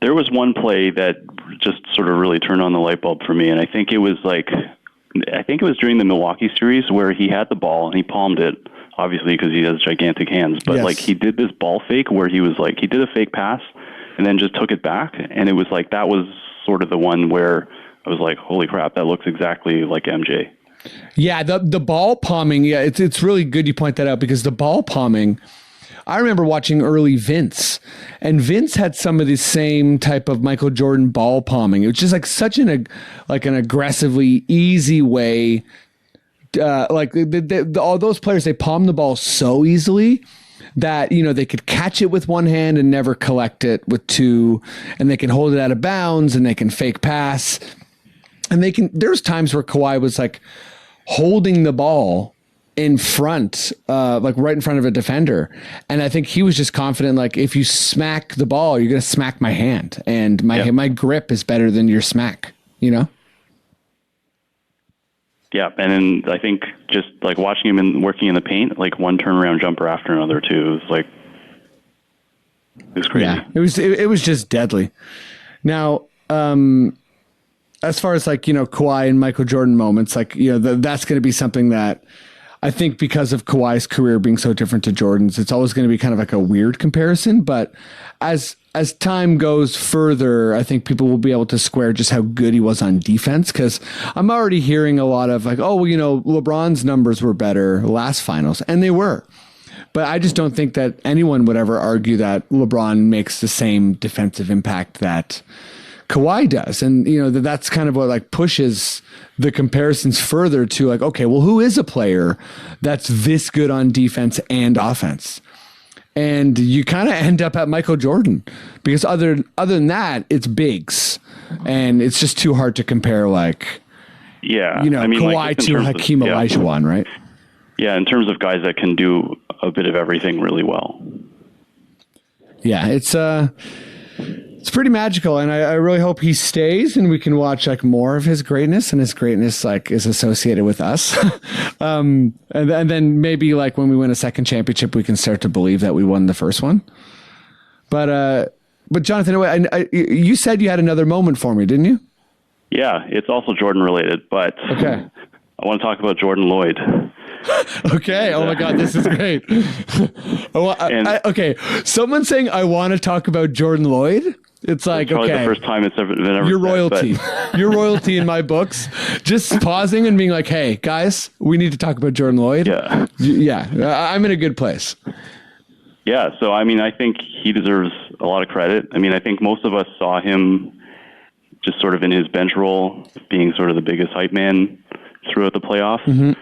There was one play that just sort of really turned on the light bulb for me, and I think it was during the Milwaukee series where he had the ball and he palmed it, obviously because he has gigantic hands, but like, he did this ball fake where he was like, he did a fake pass and then just took it back, and it was like, that was sort of the one where I was like, holy crap, that looks exactly like MJ. Yeah, the ball palming, it's really good you point that out, because the ball palming, I remember watching early Vince, and Vince had some of the same type of Michael Jordan ball palming. It was just like such an aggressively easy way. All those players, they palm the ball so easily that, they could catch it with one hand and never collect it with two, and they can hold it out of bounds, and they can fake pass. And there's times where Kawhi was like holding the ball in front, like right in front of a defender. And I think he was just confident, like, if you smack the ball, you're going to smack my hand, and my grip is better than your smack, Yeah. And then I think just like watching him working in the paint, like one turnaround jumper after another too, it was crazy. Yeah, it was just deadly. Now, as far as like, Kawhi and Michael Jordan moments, like, that's going to be something that I think, because of Kawhi's career being so different to Jordan's, it's always going to be kind of like a weird comparison. But as time goes further, I think people will be able to square just how good he was on defense, because I'm already hearing a lot of like, oh, well, LeBron's numbers were better last finals, and they were. But I just don't think that anyone would ever argue that LeBron makes the same defensive impact that Kawhi does. And, that's kind of what like pushes the comparisons further to like, okay, well, who is a player that's this good on defense and offense? And you kind of end up at Michael Jordan, because other than that, it's bigs, and it's just too hard to compare. Like, Kawhi like to Hakeem Olajuwon, right? Yeah, in terms of guys that can do a bit of everything really well. Yeah, it's It's pretty magical, and I really hope he stays and we can watch like more of his greatness, and his greatness like is associated with us. And then maybe like when we win a second championship, we can start to believe that we won the first one. But Jonathan, you said you had another moment for me, didn't you? Yeah, it's also Jordan related, but okay. I want to talk about Jordan Lloyd. Okay. Oh my God, this is great. Okay. Someone saying I want to talk about Jordan Lloyd. It's like, it's probably okay, the first time it's ever been ever. You're said, royalty. You're royalty in my books. Just pausing and being like, hey, guys, we need to talk about Jordan Lloyd. Yeah. Yeah. I'm in a good place. Yeah. So, I mean, I think he deserves a lot of credit. I mean, I think most of us saw him just sort of in his bench role, being sort of the biggest hype man throughout the playoffs. Mm-hmm.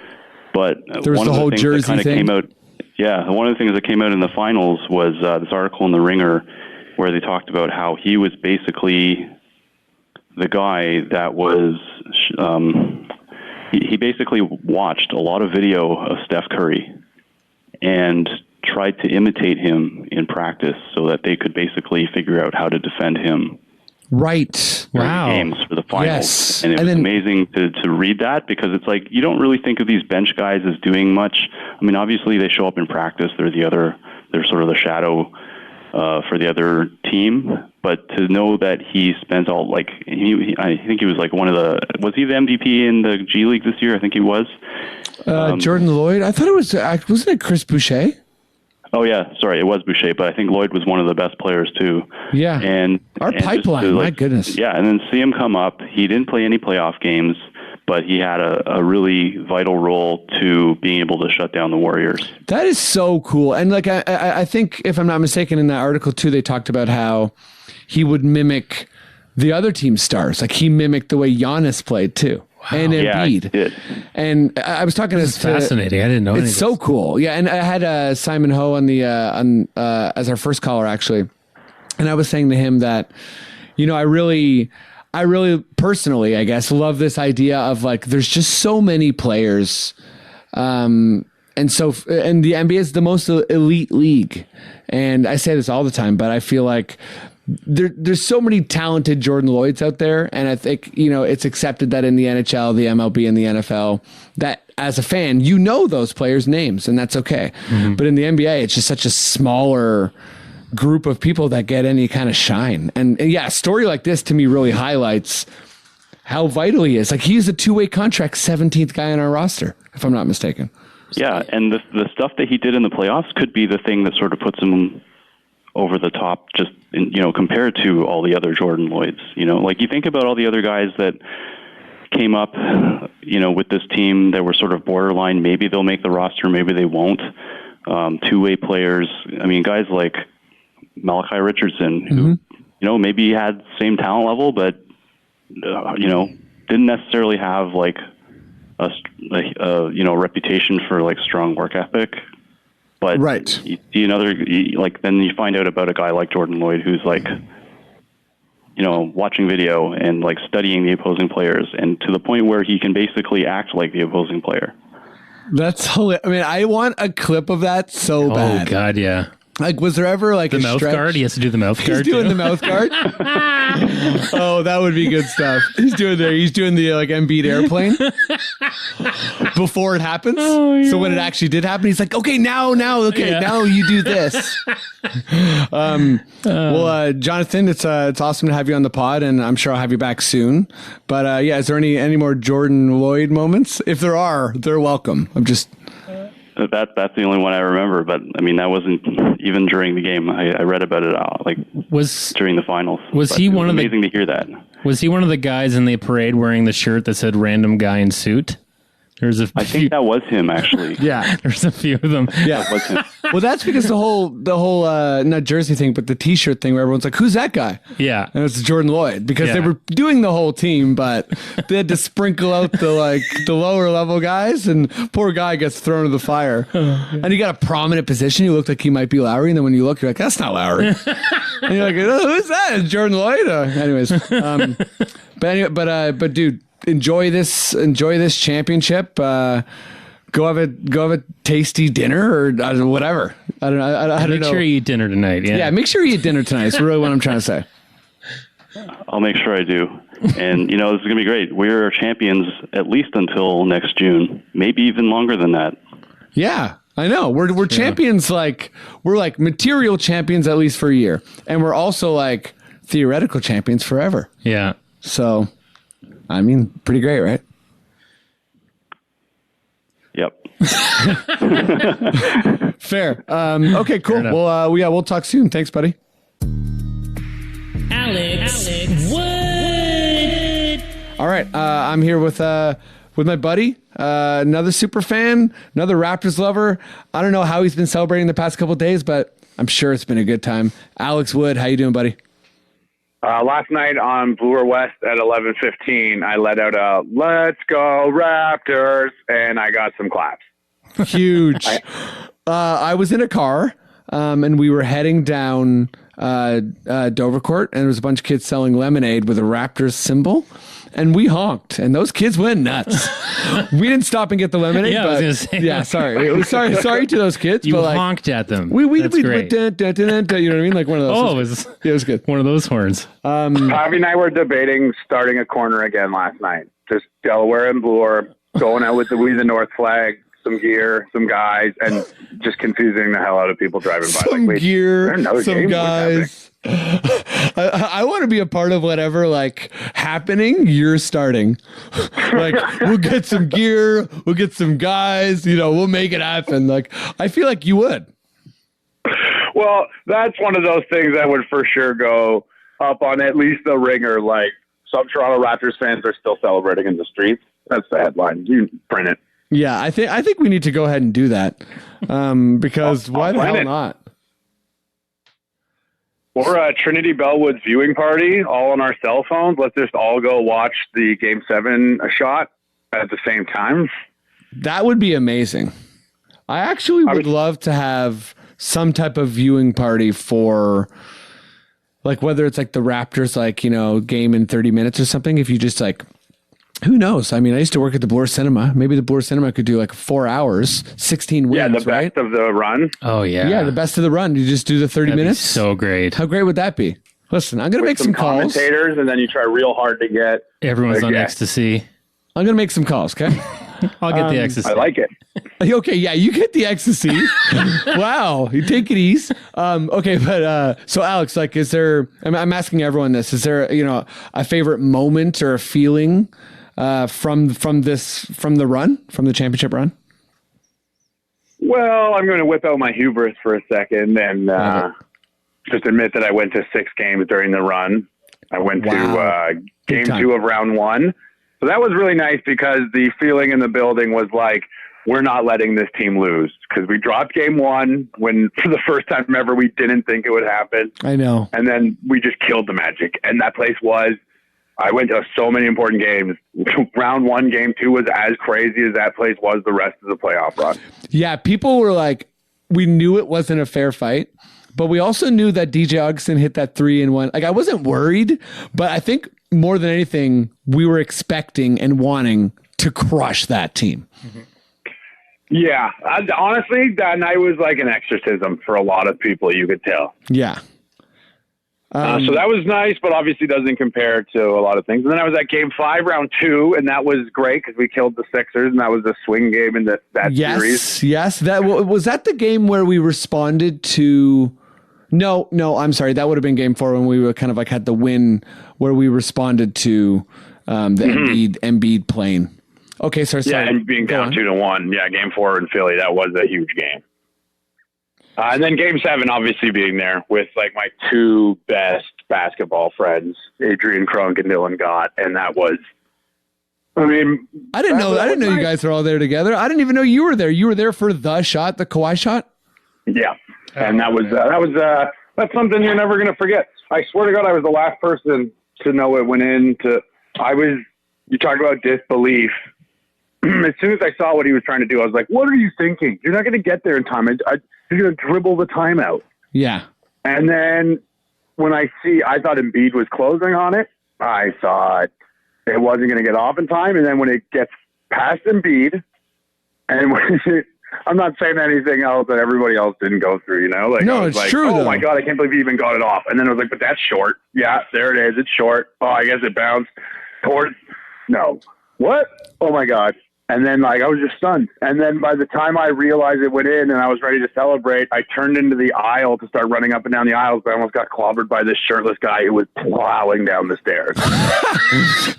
But there was one the of the whole things jersey that kind of came out. Yeah. One of the things that came out in the finals was this article in The Ringer where they talked about how he was basically the guy that was, he basically watched a lot of video of Steph Curry and tried to imitate him in practice so that they could basically figure out how to defend him. Right. Wow. Games for the finals. Yes. And it was amazing to read that because it's like, you don't really think of these bench guys as doing much. I mean, obviously they show up in practice. They're sort of the shadow for the other team, but to know that he spent all I think he was like was he the MVP in the G League this year? I think he was. Jordan Lloyd. I thought it wasn't it Chris Boucher? Oh yeah, sorry, it was Boucher, but I think Lloyd was one of the best players too. Yeah, and our pipeline, my goodness. Yeah, and then see him come up. He didn't play any playoff games, but he had a really vital role to being able to shut down the Warriors. That is so cool. And like I think, if I'm not mistaken, in that article too, they talked about how he would mimic the other team's stars. Like he mimicked the way Giannis played too. Wow. And Embiid. Yeah, did. And I was talking to fascinating. I didn't know. It's so cool. Yeah, and I had Simon Ho on the as our first caller actually, and I was saying to him that, I really personally, I guess, love this idea of like there's just so many players, and the NBA is the most elite league, and I say this all the time, but I feel like there's so many talented Jordan Lloyds out there, and I think it's accepted that in the NHL, the MLB, and the NFL, that as a fan those players' names, and that's okay. Mm-hmm. But in the NBA, it's just such a smaller group of people that get any kind of shine. And yeah, a story like this to me really highlights how vital he is. Like he's a 2-way contract, 17th guy on our roster, if I'm not mistaken. Yeah, and the stuff that he did in the playoffs could be the thing that sort of puts him over the top, just compared to all the other Jordan Lloyds. Like you think about all the other guys that came up, with this team that were sort of borderline. Maybe they'll make the roster, maybe they won't. 2-way players. I mean, guys like Malachi Richardson, who maybe had the same talent level, but didn't necessarily have like a reputation for like strong work ethic. But right. You see then you find out about a guy like Jordan Lloyd who's like, watching video and like studying the opposing players, and to the point where he can basically act like the opposing player. That's hilarious. I mean, I want a clip of that so bad. Oh God, yeah. Like, was there ever like the mouth guard? He has to do the mouth guard. He's doing the mouth guard. Oh, that would be good stuff. He's doing the like Embiid airplane before it happens. Oh, yeah. So when it actually did happen, he's like, okay, now you do this. Well, Jonathan, it's awesome to have you on the pod, and I'm sure I'll have you back soon. But is there any more Jordan Lloyd moments? If there are, they're welcome. I'm just. That's the only one I remember, but I mean that wasn't even during the game. I read about it during the finals. Was he one of the? Amazing to hear that. Was he one of the guys in the parade wearing the shirt that said "random guy in suit"? I think that was him actually. Yeah, there's a few of them. Yeah, that was him. Well, that's because the whole not jersey thing, but the T-shirt thing, where everyone's like, "Who's that guy?" Yeah, and it's Jordan Lloyd, because they were doing the whole team, but they had to sprinkle out the lower level guys, and poor guy gets thrown to the fire. And he got a prominent position. He looked like he might be Lowry, and then when you look, you're like, "That's not Lowry." And you're like, "Who's that?" It's Jordan Lloyd. Anyways, but dude. Enjoy this championship. Go have a tasty dinner or whatever. I don't know. Make sure you eat dinner tonight. Yeah, make sure you eat dinner tonight. That's really what I'm trying to say. I'll make sure I do. And, this is going to be great. We're champions at least until next June, maybe even longer than that. Yeah, I know. We're champions, we're material champions at least for a year. And we're also theoretical champions forever. Yeah. So, pretty great, right? Yep. Fair. Okay, cool. Well, we'll talk soon. Thanks, buddy. Alex Wood. All right, I'm here with my buddy, another super fan, another Raptors lover. I don't know how he's been celebrating the past couple of days, but I'm sure it's been a good time. Alex Wood, how you doing, buddy? Last night on Bloor West at 11:15, I let out a "Let's go Raptors" and I got some claps. Huge. I was in a car, and we were heading down Dovercourt, and there was a bunch of kids selling lemonade with a Raptors symbol, and we honked, and those kids went nuts. We didn't stop and get the lemonade. Yeah, but, I was gonna say. Yeah, sorry. Sorry to those kids. You but honked at them. That's great. You know what I mean? Like one of those. It was good. One of those horns. Javi and I were debating starting a corner again last night. Just Delaware and Bloor, going out with the We the North flag, some gear, some guys, and just confusing the hell out of people driving by. Some gear, some guys. I want to be a part of whatever happening you're starting. We'll get some gear, we'll get some guys, we'll make it happen. I feel like you would. Well, that's one of those things that would for sure go up on at least the ringer. Some Toronto Raptors fans are still celebrating in the streets. That's the headline. You print it. Yeah, I think we need to go ahead and do that. Because why the hell not? Or a Trinity Bellwood's viewing party, all on our cell phones. Let's just all go watch the Game 7 shot at the same time. That would be amazing. I actually would love to have some type of viewing party for, whether it's the Raptors, game in 30 minutes or something. If you just who knows? I used to work at the Bloor Cinema. Maybe the Bloor Cinema could do 4 hours, 16 wins, yeah, the best right? of the run. Oh, yeah. Yeah, the best of the run. You just do the 30 minutes. So great. How great would that be? Listen, I'm going to make some calls. Commentators, and then you try real hard to get... Everyone's on ecstasy. I'm going to make some calls, okay? I'll get the ecstasy. I like it. Okay, yeah, you get the ecstasy. Wow, you take it easy. Okay, but so Alex, is there... I'm asking everyone this. Is there, a favorite moment or a feeling... from the run, from the championship run? Well, I'm going to whip out my hubris for a second and just admit that I went to 6 games during the run. I went to game 2 of round 1. So that was really nice because the feeling in the building was we're not letting this team lose, because we dropped game 1 when for the first time ever we didn't think it would happen. I know. And then we just killed the Magic. And that place I went to so many important games. Round 1, game 2 was as crazy as that place was the rest of the playoff run. Yeah, people were we knew it wasn't a fair fight, but we also knew that DJ Augustin hit that 3-in-1. I wasn't worried, but I think more than anything, we were expecting and wanting to crush that team. Mm-hmm. Yeah, honestly, that night was like an exorcism for a lot of people, you could tell. Yeah. So that was nice, but obviously doesn't compare to a lot of things. And then I was at game 5, round 2, and that was great because we killed the Sixers, and that was a swing game in that series. Yes. Was that the game where we responded to... No, I'm sorry. That would have been game 4 when we were kind of had the win where we responded to the Embiid plane. Okay, sorry. Yeah, and being down 2-1. Yeah, game 4 in Philly, that was a huge game. And then game 7, obviously being there with my 2 best basketball friends, Adrian Krunk and Dylan Gott. And that was, I didn't know you guys were all there together. I didn't even know you were there. You were there for the shot, the Kawhi shot? Yeah. And that's something you're never going to forget. I swear to God, I was the last person to know it went in. You talk about disbelief. As soon as I saw what he was trying to do, I was like, what are you thinking? You're not going to get there in time. You're going to dribble the timeout. Yeah. And then when I thought Embiid was closing on it. I thought it wasn't going to get off in time. And then when it gets past Embiid, and when I'm not saying anything else that everybody else didn't go through, you know? Like, No, I was it's like, true, oh though. my God, I can't believe he even got it off. And then I was like, but that's short. Yeah, there it is. It's short. Oh, I guess it bounced towards. No. What? Oh my God. And then, like, I was just stunned. And then by the time I realized it went in and I was ready to celebrate, I turned into the aisle to start running up and down the aisles, but I almost got clobbered by this shirtless guy who was plowing down the stairs.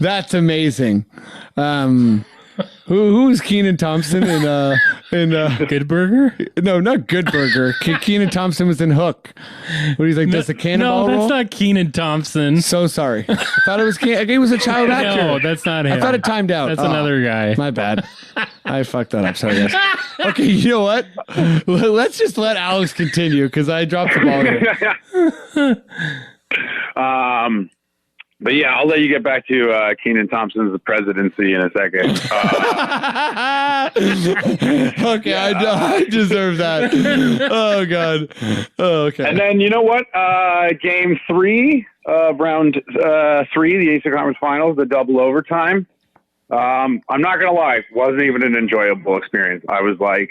That's amazing. Who was Keenan Thompson in Good Burger? No, not Good Burger. Keenan Thompson was in Hook. When he's like, does the cannonball No, roll? that's not Keenan Thompson. So sorry. I thought it was it was a child actor. No, that's not him. I thought it timed out. That's another guy. My bad. I fucked that up. Sorry, guys. Okay, you know what? Let's just let Alex continue because I dropped the ball here. But yeah, I'll let you get back to Keenan Thompson's presidency in a second. Okay, I deserve that. Oh, God. Oh, okay. And then, you know what? Game 3 of round 3, the Eastern Conference Finals, the double overtime. I'm not going to lie. Wasn't even an enjoyable experience. I was like,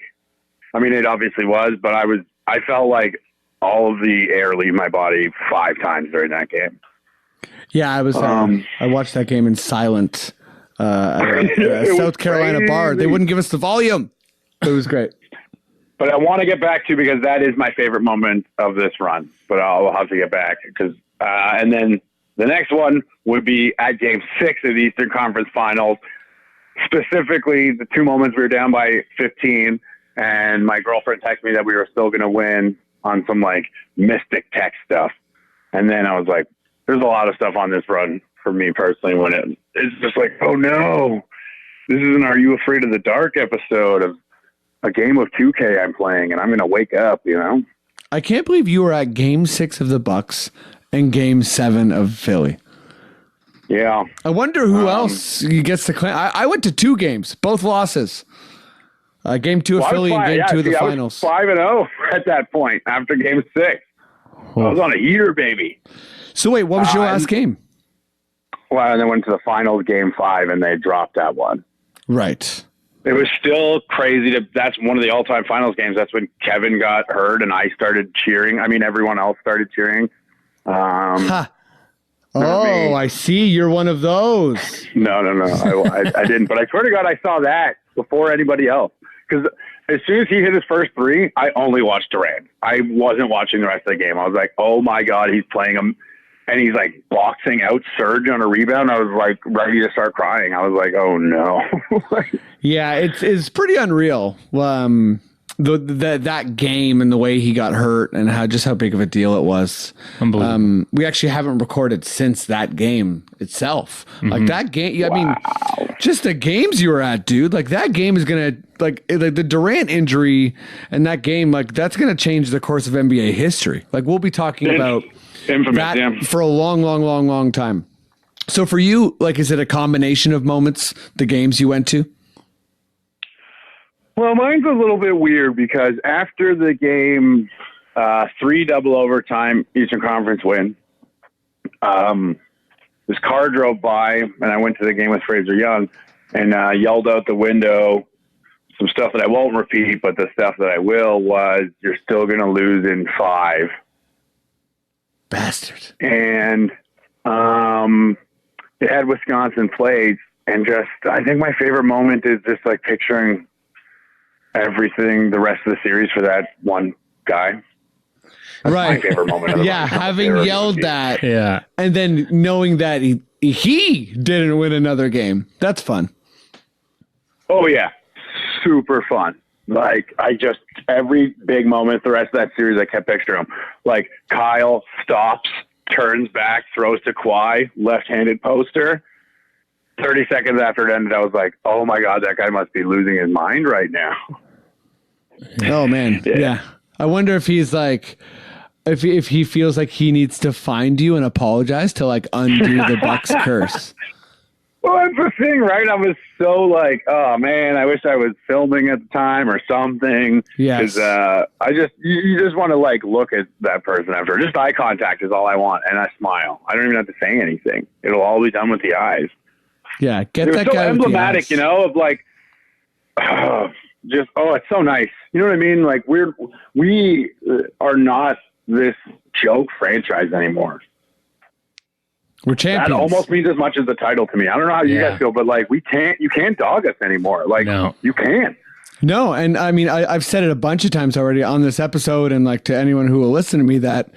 I mean, it obviously was, but I felt like all of the air leave my body 5 times during that game. Yeah, I was. I watched that game in silent at a South Carolina bar. They wouldn't give us the volume. It was great. But I want to get back to, because that is my favorite moment of this run. But I'll have to get back because, and then the next one would be at Game 6 of the Eastern Conference Finals. Specifically, the 2 moments we were down by 15, and my girlfriend texted me that we were still going to win on some like mystic tech stuff, and then I was like, there's a lot of stuff on this run for me personally when it's just like, oh no, this is an Are You Afraid of the Dark episode of a game of 2K I'm playing and I'm going to wake up, you know? I can't believe you were at Game 6 of the Bucks and Game 7 of Philly. Yeah. I wonder who else gets to claim. I went to 2 games, both losses. Game 2 of Philly and Game 2 of the finals. I was 5-0 at that point after Game 6. I was on a heater, baby. So wait, what was your last game? Well, and then went to the finals, Game 5, and they dropped that one. Right. It was still crazy. That's one of the all-time finals games. That's when Kevin got hurt and I started cheering. I mean, everyone else started cheering. Oh, I see. You're one of those. No. I didn't. But I swear to God, I saw that before anybody else. Because as soon as he hit his first 3, I only watched Durant. I wasn't watching the rest of the game. I was like, oh, my God, he's playing him. And he's like boxing out Serge on a rebound. I was like ready to start crying. I was like, oh, no. Yeah, it's pretty unreal. That game and the way he got hurt and how big of a deal it was. Unbelievable. We actually haven't recorded since that game itself. Mm-hmm. Like that game, I mean, just the games you were at, dude. Like that game is gonna like the Durant injury and that game, like that's gonna change the course of NBA history. Like we'll be talking about that for a long time. So for you, like, is it a combination of moments, the games you went to? Well, mine's a little bit weird because after the game, 3 double overtime Eastern Conference win, this car drove by and I went to the game with Fraser Young and yelled out the window some stuff that I won't repeat, but the stuff that I will was, you're still going to lose in 5. Bastard. And it had Wisconsin plates, and just, I think my favorite moment is just like picturing everything, the rest of the series for that one guy. That's my favorite moment. Of the having yelled that, and then knowing that he didn't win another game. That's fun. Oh yeah, super fun. Like every big moment, the rest of that series, I kept picturing him. Like Kyle stops, turns back, throws to Kawhi, left-handed poster. 30 seconds after it ended, I was like, oh my God, that guy must be losing his mind right now. Oh man. Yeah. I wonder if he's like, if he feels like he needs to find you and apologize to like undo the Bucks curse. Well, that's the thing, right? I was so like, oh man, I wish I was filming at the time or something. Yes. Because you just want to like look at that person after. Just eye contact is all I want, and I smile. I don't even have to say anything. It'll all be done with the eyes. Yeah, get that guy. It was so emblematic, you know, of like just, it's so nice. You know what I mean? Like we are not this joke franchise anymore. We're champions. That almost means as much as the title to me. I don't know how you guys feel, but like you can't dog us anymore. Like you can't. No, and I mean, I've said it a bunch of times already on this episode, and like to anyone who will listen to me, that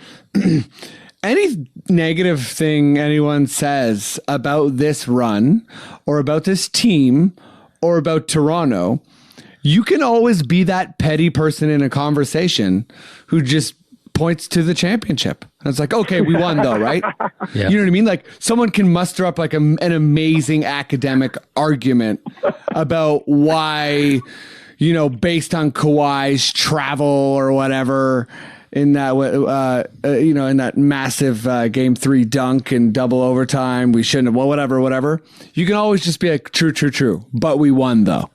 any negative thing anyone says about this run or about this team or about Toronto, you can always be that petty person in a conversation who just points to the championship. And it's like, okay, we won though, right? Yeah. You know what I mean? Like someone can muster up like an amazing academic argument about why, you know, based on Kawhi's travel or whatever in that, you know, in that massive game 3 dunk and double overtime, we shouldn't have, well, whatever. You can always just be like, true. But we won though.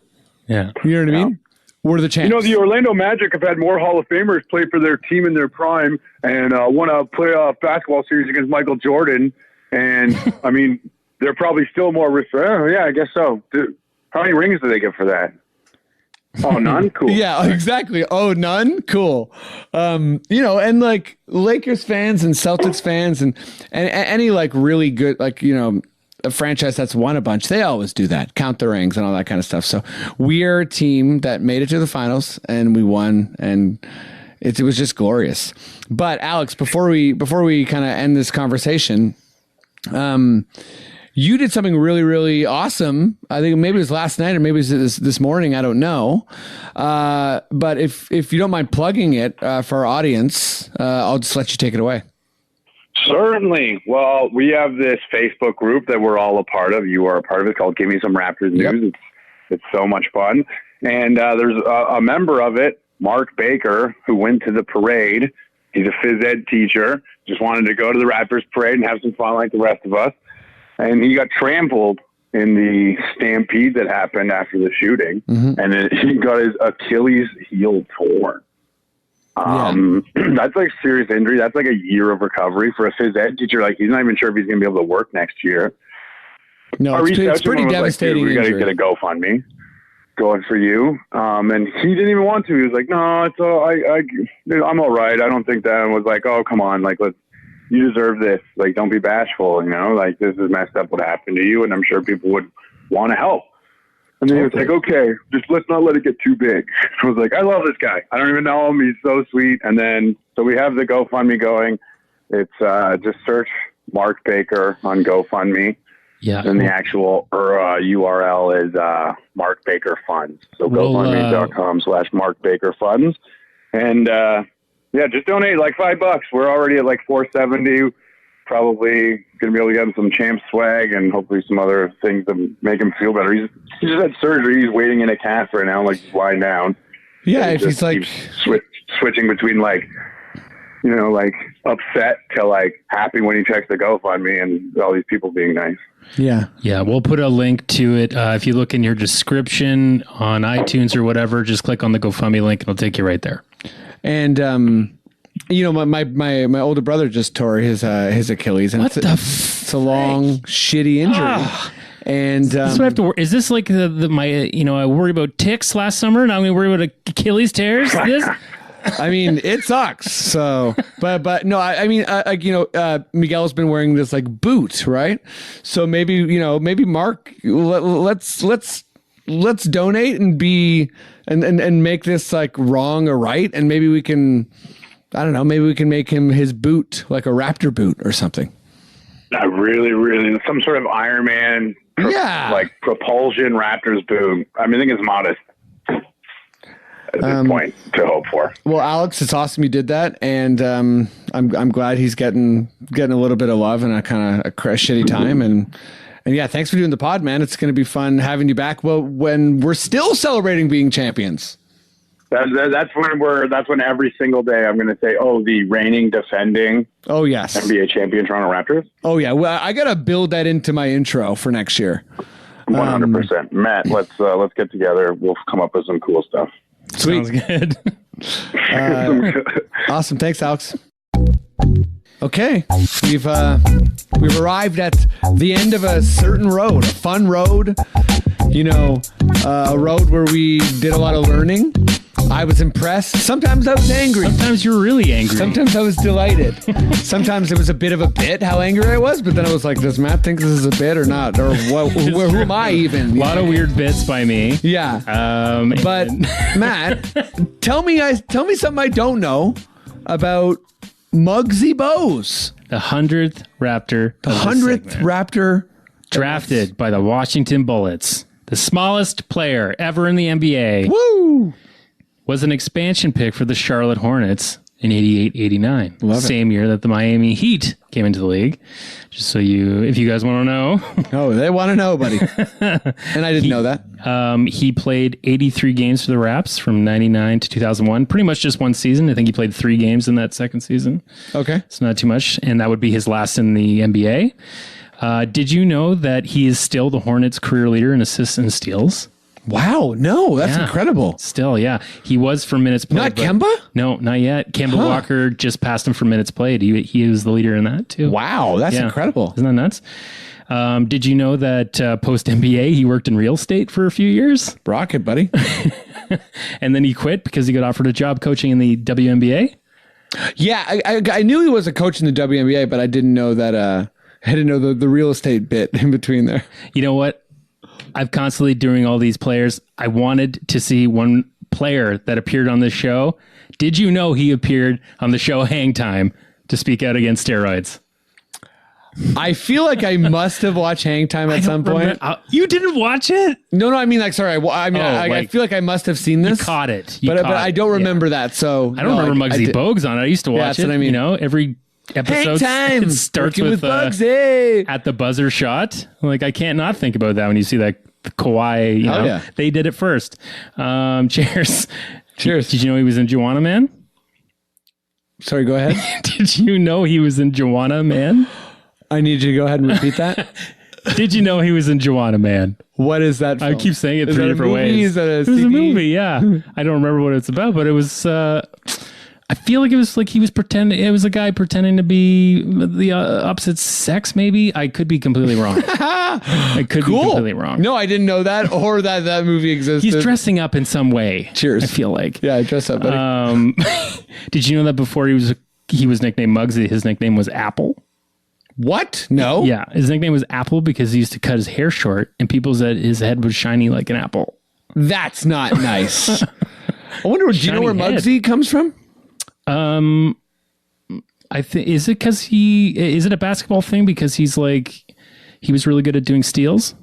Yeah. You know what I mean? We're the champs. You know, the Orlando Magic have had more Hall of Famers play for their team in their prime and won a playoff basketball series against Michael Jordan. And, I mean, they're probably still more yeah, I guess so. How many rings do they get for that? Oh, none? Cool. Yeah, exactly. Oh, none? Cool. You know, and like Lakers fans and Celtics fans and any like really good, like, you know, a franchise that's won a bunch, they always do that, count the rings and all that kind of stuff. So we're a team that made it to the finals and we won, and it was just glorious. But Alex, before we kind of end this conversation, you did something really, really awesome. I think maybe it was last night or maybe it was this morning. I don't know. But if you don't mind plugging it for our audience, I'll just let you take it away. Certainly. Well, we have this Facebook group that we're all a part of. You are a part of it, called Give Me Some Raptors News. Yep. It's so much fun. And there's a member of it, Mark Baker, who went to the parade. He's a phys ed teacher, just wanted to go to the Raptors parade and have some fun like the rest of us. And he got trampled in the stampede that happened after the shooting. Mm-hmm. And he got his Achilles heel torn. That's like serious injury. That's like a year of recovery for a phys ed teacher. Like he's not even sure if he's going to be able to work next year. No, it's pretty devastating. Like, we got to get a GoFundMe going for you. And he didn't even want to. He was like, no, it's all, I'm all right. I don't think that. And was like, oh, come on. Like, you deserve this. Like, don't be bashful. You know, like this is messed up what happened to you. And I'm sure people would want to help. And then he was like, okay, just let's not let it get too big. I was like, I love this guy. I don't even know him. He's so sweet. And then, so we have the GoFundMe going. It's just search Mark Baker on GoFundMe. Yeah. And the actual URL is Mark Baker Funds. So GoFundMe.com/Mark Baker Funds. And just donate like $5. We're already at like $4.70. Probably going to be able to get him some champ swag and hopefully some other things to make him feel better. He just had surgery. He's waiting in a cast right now, like lying down. Yeah, if he's like switching between like, you know, like upset to like happy when he checks the GoFundMe and all these people being nice. Yeah. Yeah. We'll put a link to it. If you look in your description on iTunes or whatever, just click on the GoFundMe link and it'll take you right there. And, you know, my older brother just tore his Achilles, and it's a long, shitty injury. And this what I have to is this like my I worried about ticks last summer, now I'm going to worry about Achilles tears? This? I mean, it sucks. So, but no, I mean, Miguel's been wearing this like boot, right? So maybe Mark, let's donate and be and make this like wrong or right, and maybe we can. I don't know. Maybe we can make him his boot, like a Raptor boot or something. Really, some sort of Iron Man, like propulsion Raptors boot. I mean, I think it's modest at this point to hope for. Well, Alex, it's awesome you did that, and I'm glad he's getting a little bit of love in a kind of a shitty time, and yeah, thanks for doing the pod, man. It's going to be fun having you back. Well, when we're still celebrating being champions. That's when every single day I'm going to say, the reigning, defending, yes, NBA champion Toronto Raptors. Oh yeah, well I got to build that into my intro for next year. 100%, Matt. Let's get together. We'll come up with some cool stuff. Sweet, sounds good. Awesome, thanks, Alex. Okay, we've arrived at the end of a certain road, a fun road. You know, a road where we did a lot of learning. I was impressed. Sometimes I was angry. Sometimes you were really angry. Sometimes I was delighted. Sometimes it was a bit of a bit how angry I was, but then I was like, does Matt think this is a bit or not? Or who am I even? A lot of weird bits by me. Yeah. But Matt, tell me something I don't know about Muggsy Bogues. The 100th Raptor. The 100th Raptor. Drafted by the Washington Bullets. The smallest player ever in the NBA. Woo! Was an expansion pick for the Charlotte Hornets in 88-89. Love it. Same year that the Miami Heat came into the league. Just so if you guys want to know. Oh, they want to know, buddy. And I didn't know that. He played 83 games for the Raps from 99 to 2001. Pretty much just one season. I think he played 3 games in that second season. Okay. It's not too much. And that would be his last in the NBA. Did you know that he is still the Hornets' career leader in assists and steals? Wow, no, that's incredible. Still, yeah. He was for minutes played. Not Kemba? No, not yet. Kemba Walker just passed him for minutes played. He was the leader in that, too. Wow, that's incredible. Isn't that nuts? Did you know that post-NBA, he worked in real estate for a few years? Rocket, buddy. And then he quit because he got offered a job coaching in the WNBA? Yeah, I knew he was a coach in the WNBA, but I didn't know that. I didn't know the real estate bit in between there. You know what? I've constantly, during all these players, I wanted to see one player that appeared on this show. Did you know he appeared on the show Hang Time to speak out against steroids? I feel like I must have watched Hang Time at some point. You didn't watch it? No, I mean, like, sorry. I feel like I must have seen this. You caught it. But I don't remember that. So I don't remember Muggsy Bogues on it. I used to watch it. That's what I mean. You know, every episode it starts with Muggsy at the buzzer shot. Like, I can't not think about that when you see that Kawhi. You know, they did it first. Cheers. Cheers. Did you know he was in Joanna Man? Sorry, go ahead. Did you know he was in Joanna Man? I need you to go ahead and repeat that. Did you know he was in Joanna Man? What is that film? I keep saying it is 3 different ways. It was a movie, yeah. I don't remember what it's about, but it was... I feel like it was like he was pretending. It was a guy pretending to be the opposite sex. Maybe I could be completely wrong. I could be completely wrong. No, I didn't know that, or that movie existed. He's dressing up in some way. Cheers. I feel like. Yeah, dress up, buddy. Did you know that before he was nicknamed Muggsy, his nickname was Apple? What? No. Yeah, his nickname was Apple because he used to cut his hair short, and people said his head was shiny like an apple. That's not nice. I wonder. Do you know where Muggsy comes from? I think is it a basketball thing because he was really good at doing steals?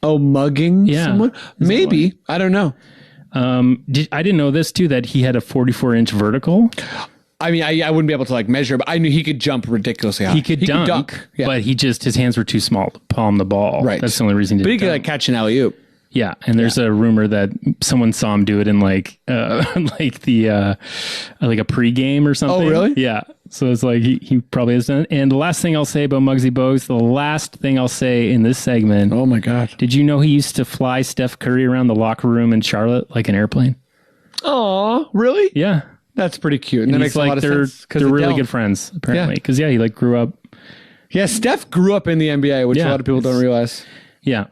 Oh, mugging someone? Maybe. I don't know. I didn't know this too, that he had a 44-inch vertical. I mean, I wouldn't be able to like measure, but I knew he could jump ridiculously high. He could dunk, but his hands were too small to palm the ball. Right. That's the only reason he didn't. But he could like catch an alley-oop. Yeah, and there's a rumor that someone saw him do it in like a pregame or something. Oh, really? Yeah. So it's like he probably has done it. And the last thing I'll say about Muggsy Bogues, the last thing I'll say in this segment. Oh my God! Did you know he used to fly Steph Curry around the locker room in Charlotte like an airplane? Oh, really? Yeah, that's pretty cute. And that makes a lot of sense. They're really good friends apparently. Because he like grew up. Yeah, Steph grew up in the NBA, which a lot of people don't realize. Yeah.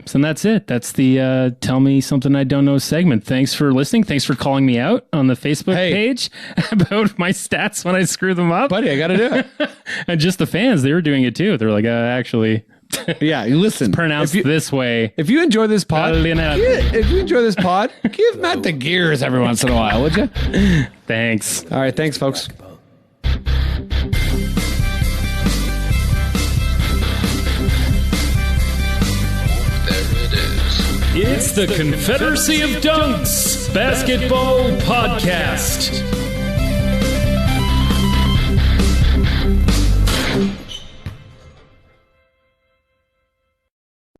So that's it. That's the Tell Me Something I Don't Know segment. Thanks for listening. Thanks for calling me out on the Facebook page about my stats when I screw them up. Buddy, I got to do it. And just the fans, they were doing it too. They're like, actually... Yeah, listen. It's pronounced this way. If you enjoy this pod, give Matt the gears every once in a while, would you? Thanks. All right, thanks, folks. It's the Confederacy of Dunks Basketball Podcast.